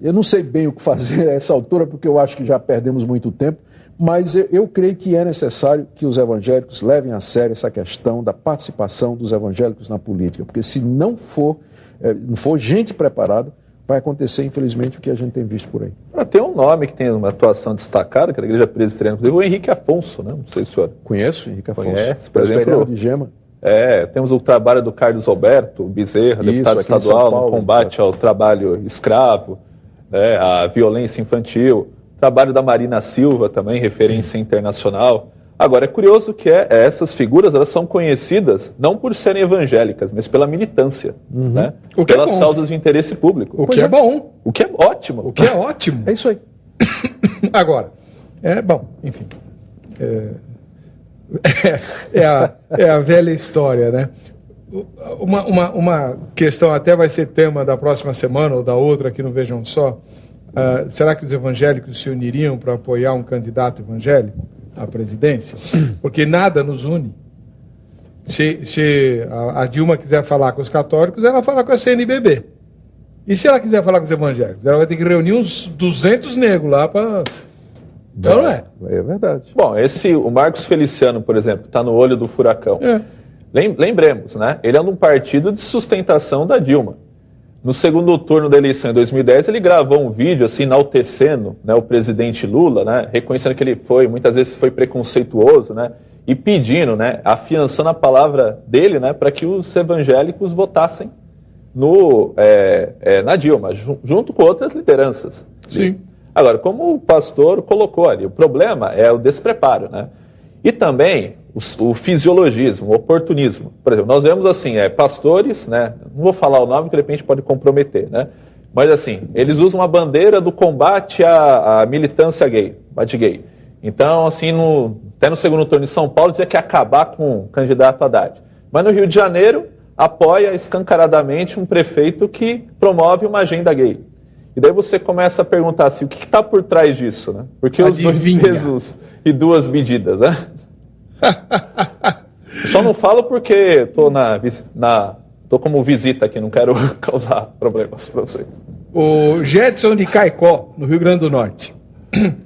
[SPEAKER 2] eu não sei bem o que fazer a essa altura, porque eu acho que já perdemos muito tempo, mas eu creio que é necessário que os evangélicos levem a sério essa questão da participação dos evangélicos na política, porque se não for gente preparada, vai acontecer, infelizmente, o que a gente tem visto por aí.
[SPEAKER 3] Tem um nome que tem uma atuação destacada, que é a Igreja Presbiteriana, inclusive o Henrique Afonso, né? Não sei se o senhor
[SPEAKER 2] conhece o Henrique Afonso.
[SPEAKER 3] Conhece, por exemplo,
[SPEAKER 2] de Gema.
[SPEAKER 3] Temos o trabalho do Carlos Alberto Bezerra, deputado estadual, no combate ao trabalho escravo, à violência infantil. Trabalho da Marina Silva, também, referência internacional. Agora, é curioso que essas figuras elas são conhecidas não por serem evangélicas, mas pela militância, né? Pelas causas de interesse público.
[SPEAKER 1] O que é bom.
[SPEAKER 3] O que é ótimo.
[SPEAKER 1] O que é ótimo.
[SPEAKER 2] É isso aí.
[SPEAKER 1] Agora, bom, enfim. É a velha história, né? Uma questão até vai ser tema da próxima semana ou da outra aqui no Vejam Só. Será que os evangélicos se uniriam para apoiar um candidato evangélico à presidência? Porque nada nos une. Se a Dilma quiser falar com os católicos, ela fala com a CNBB. E se ela quiser falar com os evangélicos? Ela vai ter que reunir uns 200 negros lá para... Então, não é?
[SPEAKER 2] É verdade.
[SPEAKER 3] Bom, o Marcos Feliciano, por exemplo, está no olho do furacão. Lembremos, né? Ele é um partido de sustentação da Dilma. No segundo turno da eleição em 2010, ele gravou um vídeo assim, enaltecendo, né, o presidente Lula, né, reconhecendo que ele muitas vezes foi preconceituoso, né, e pedindo, né, afiançando a palavra dele, né, para que os evangélicos votassem na Dilma, junto com outras lideranças.
[SPEAKER 1] Sim.
[SPEAKER 3] Agora, como o pastor colocou ali, o problema é o despreparo, né? E também o fisiologismo, o oportunismo. Por exemplo, nós vemos assim, pastores, né? Não vou falar o nome, que de repente pode comprometer, né? Mas assim, eles usam a bandeira do combate à militância gay, gay. Então, assim, até no segundo turno de São Paulo, dizia que ia acabar com o candidato Haddad. Mas no Rio de Janeiro, apoia escancaradamente um prefeito que promove uma agenda gay. E daí você começa a perguntar assim, o que está por trás disso, né? Porque os 2 pesos e 2 medidas, né? Só não falo porque estou como visita aqui, não quero causar problemas para vocês.
[SPEAKER 1] O Jetson de Caicó, no Rio Grande do Norte.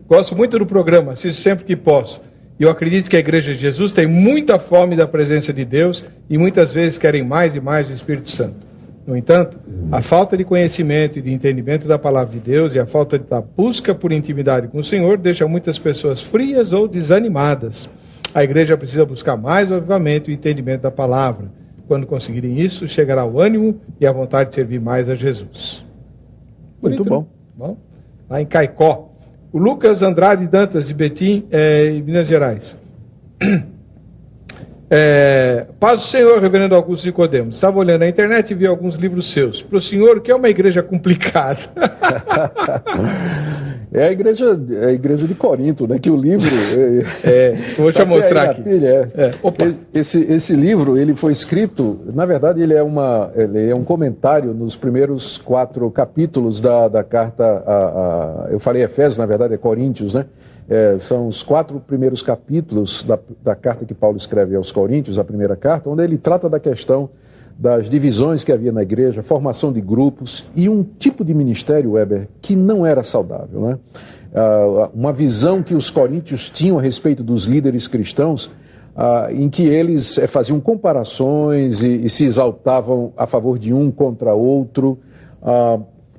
[SPEAKER 1] Gosto muito do programa, assisto sempre que posso. E eu acredito que a Igreja de Jesus tem muita fome da presença de Deus e muitas vezes querem mais e mais do Espírito Santo. No entanto, a falta de conhecimento e de entendimento da palavra de Deus e a falta da busca por intimidade com o Senhor deixa muitas pessoas frias ou desanimadas. A igreja precisa buscar mais o avivamento e entendimento da palavra. Quando conseguirem isso, chegará o ânimo e a vontade de servir mais a Jesus.
[SPEAKER 2] Muito bom.
[SPEAKER 1] Bom. Lá em Caicó. O Lucas Andrade Dantas, de Betim, em Minas Gerais. Paz do Senhor, reverendo Augusto Nicodemos. Estava olhando na internet e vi alguns livros seus. Para o senhor, o que é uma igreja complicada?
[SPEAKER 2] É a igreja de Corinto, né? Que o livro...
[SPEAKER 1] vou te mostrar aqui.
[SPEAKER 2] Esse livro, ele foi escrito... Na verdade, ele é um comentário nos primeiros 4 capítulos da carta... eu falei Efésios, na verdade é Coríntios, né? São os 4 primeiros capítulos da carta que Paulo escreve aos Coríntios, a primeira carta, onde ele trata da questão das divisões que havia na igreja, formação de grupos e um tipo de ministério, Weber, que não era saudável, né? Uma visão que os coríntios tinham a respeito dos líderes cristãos, em que eles faziam comparações e se exaltavam a favor de um contra outro,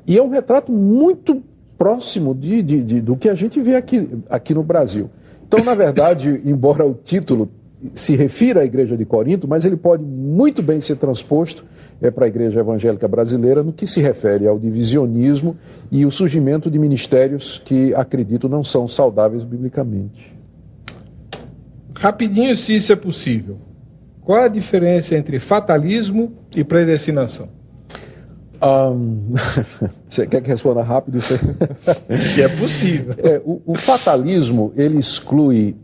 [SPEAKER 2] e é um retrato muito próximo do que a gente vê aqui no Brasil. Então, na verdade, embora o título se refira à Igreja de Corinto, mas ele pode muito bem ser transposto para a Igreja Evangélica Brasileira no que se refere ao divisionismo e o surgimento de ministérios que, acredito, não são saudáveis biblicamente.
[SPEAKER 1] Rapidinho, se isso é possível. Qual a diferença entre fatalismo e predestinação?
[SPEAKER 2] Você quer que responda rápido? Se
[SPEAKER 1] é possível.
[SPEAKER 2] O fatalismo, ele exclui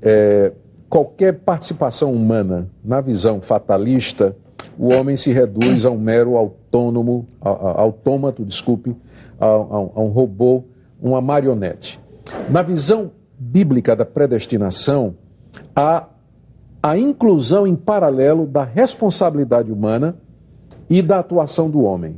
[SPEAKER 2] qualquer participação humana. Na visão fatalista, o homem se reduz a um mero autômato, a um robô, uma marionete. Na visão bíblica da predestinação, há a inclusão em paralelo da responsabilidade humana e da atuação do homem.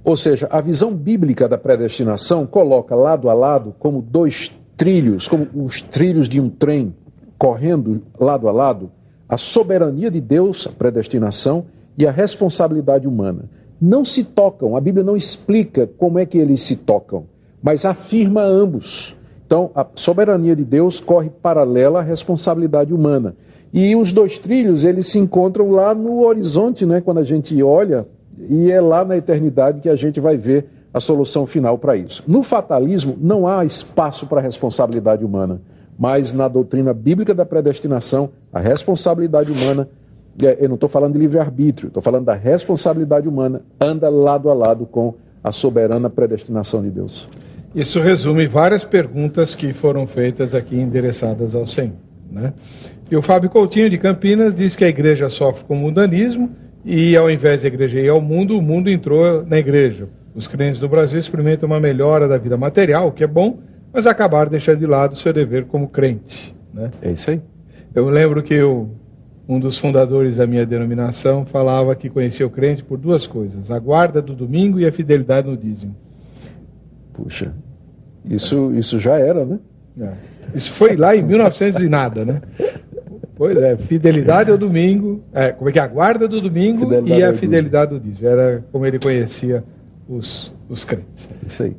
[SPEAKER 2] Ou seja, a visão bíblica da predestinação coloca lado a lado como 2 trilhos, como os trilhos de um trem correndo lado a lado, a soberania de Deus, a predestinação, e a responsabilidade humana. Não se tocam, a Bíblia não explica como é que eles se tocam, mas afirma ambos. Então, a soberania de Deus corre paralela à responsabilidade humana. E os 2 trilhos, eles se encontram lá no horizonte, né, quando a gente olha, e é lá na eternidade que a gente vai ver a solução final para isso. No fatalismo, não há espaço para a responsabilidade humana, mas na doutrina bíblica da predestinação, a responsabilidade humana, eu não estou falando de livre-arbítrio, estou falando da responsabilidade humana, anda lado a lado com a soberana predestinação de Deus.
[SPEAKER 1] Isso resume várias perguntas que foram feitas aqui endereçadas ao Senhor, né? E o Fábio Coutinho, de Campinas, diz que a igreja sofre com o mundanismo e, ao invés da igreja ir ao mundo, o mundo entrou na igreja. Os crentes do Brasil experimentam uma melhora da vida material, o que é bom, mas acabaram deixando de lado o seu dever como crente, né?
[SPEAKER 2] É isso aí.
[SPEAKER 1] Eu lembro que um dos fundadores da minha denominação falava que conhecia o crente por 2 coisas: a guarda do domingo e a fidelidade no dízimo.
[SPEAKER 2] Puxa, isso já era, né?
[SPEAKER 1] Isso foi lá em 1900 e nada, né? Pois é, fidelidade ao domingo, como é que é? A guarda do domingo e a fidelidade do dízimo. Era como ele conhecia os crentes.
[SPEAKER 2] Isso aí.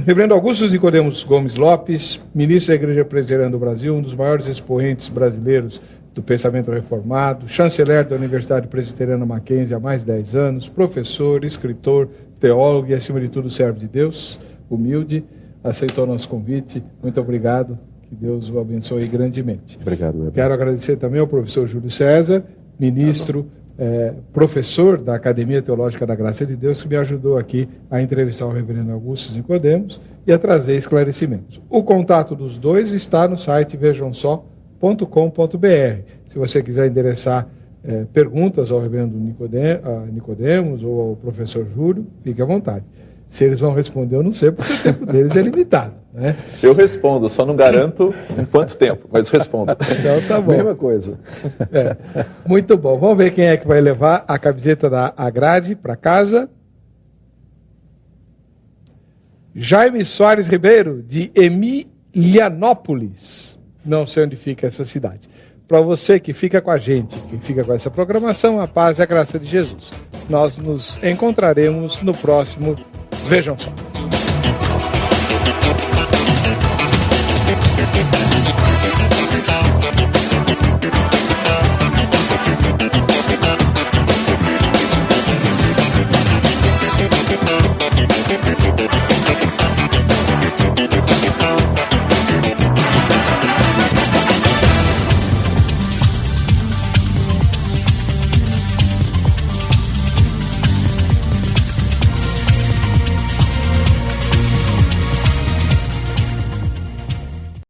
[SPEAKER 1] Reverendo Augusto Nicodemos Gomes Lopes, ministro da Igreja Presbiteriana do Brasil, um dos maiores expoentes brasileiros do pensamento reformado, chanceler da Universidade Presbiteriana Mackenzie há mais de 10 anos, professor, escritor, teólogo e, acima de tudo, servo de Deus, humilde, aceitou nosso convite. Muito obrigado, que Deus o abençoe grandemente.
[SPEAKER 2] Obrigado, Weber.
[SPEAKER 1] Quero agradecer também ao professor Júlio César, ministro, professor da Academia Teológica da Graça de Deus, que me ajudou aqui a entrevistar o reverendo Augusto Nicodemos e a trazer esclarecimentos. O contato dos dois está no site vejamsó.com.br. Se você quiser endereçar perguntas ao reverendo Nicodemos ou ao professor Júlio, fique à vontade. Se eles vão responder, eu não sei, porque o tempo deles é limitado, né?
[SPEAKER 3] Eu respondo, só não garanto em quanto tempo, mas respondo.
[SPEAKER 1] Então tá bom.
[SPEAKER 2] Mesma coisa.
[SPEAKER 1] Muito bom. Vamos ver quem é que vai levar a camiseta da Agrade para casa. Jaime Soares Ribeiro, de Emilianópolis. Não sei onde fica essa cidade. Para você que fica com a gente, que fica com essa programação, a paz e a graça de Jesus. Nós nos encontraremos no próximo Vejam Só.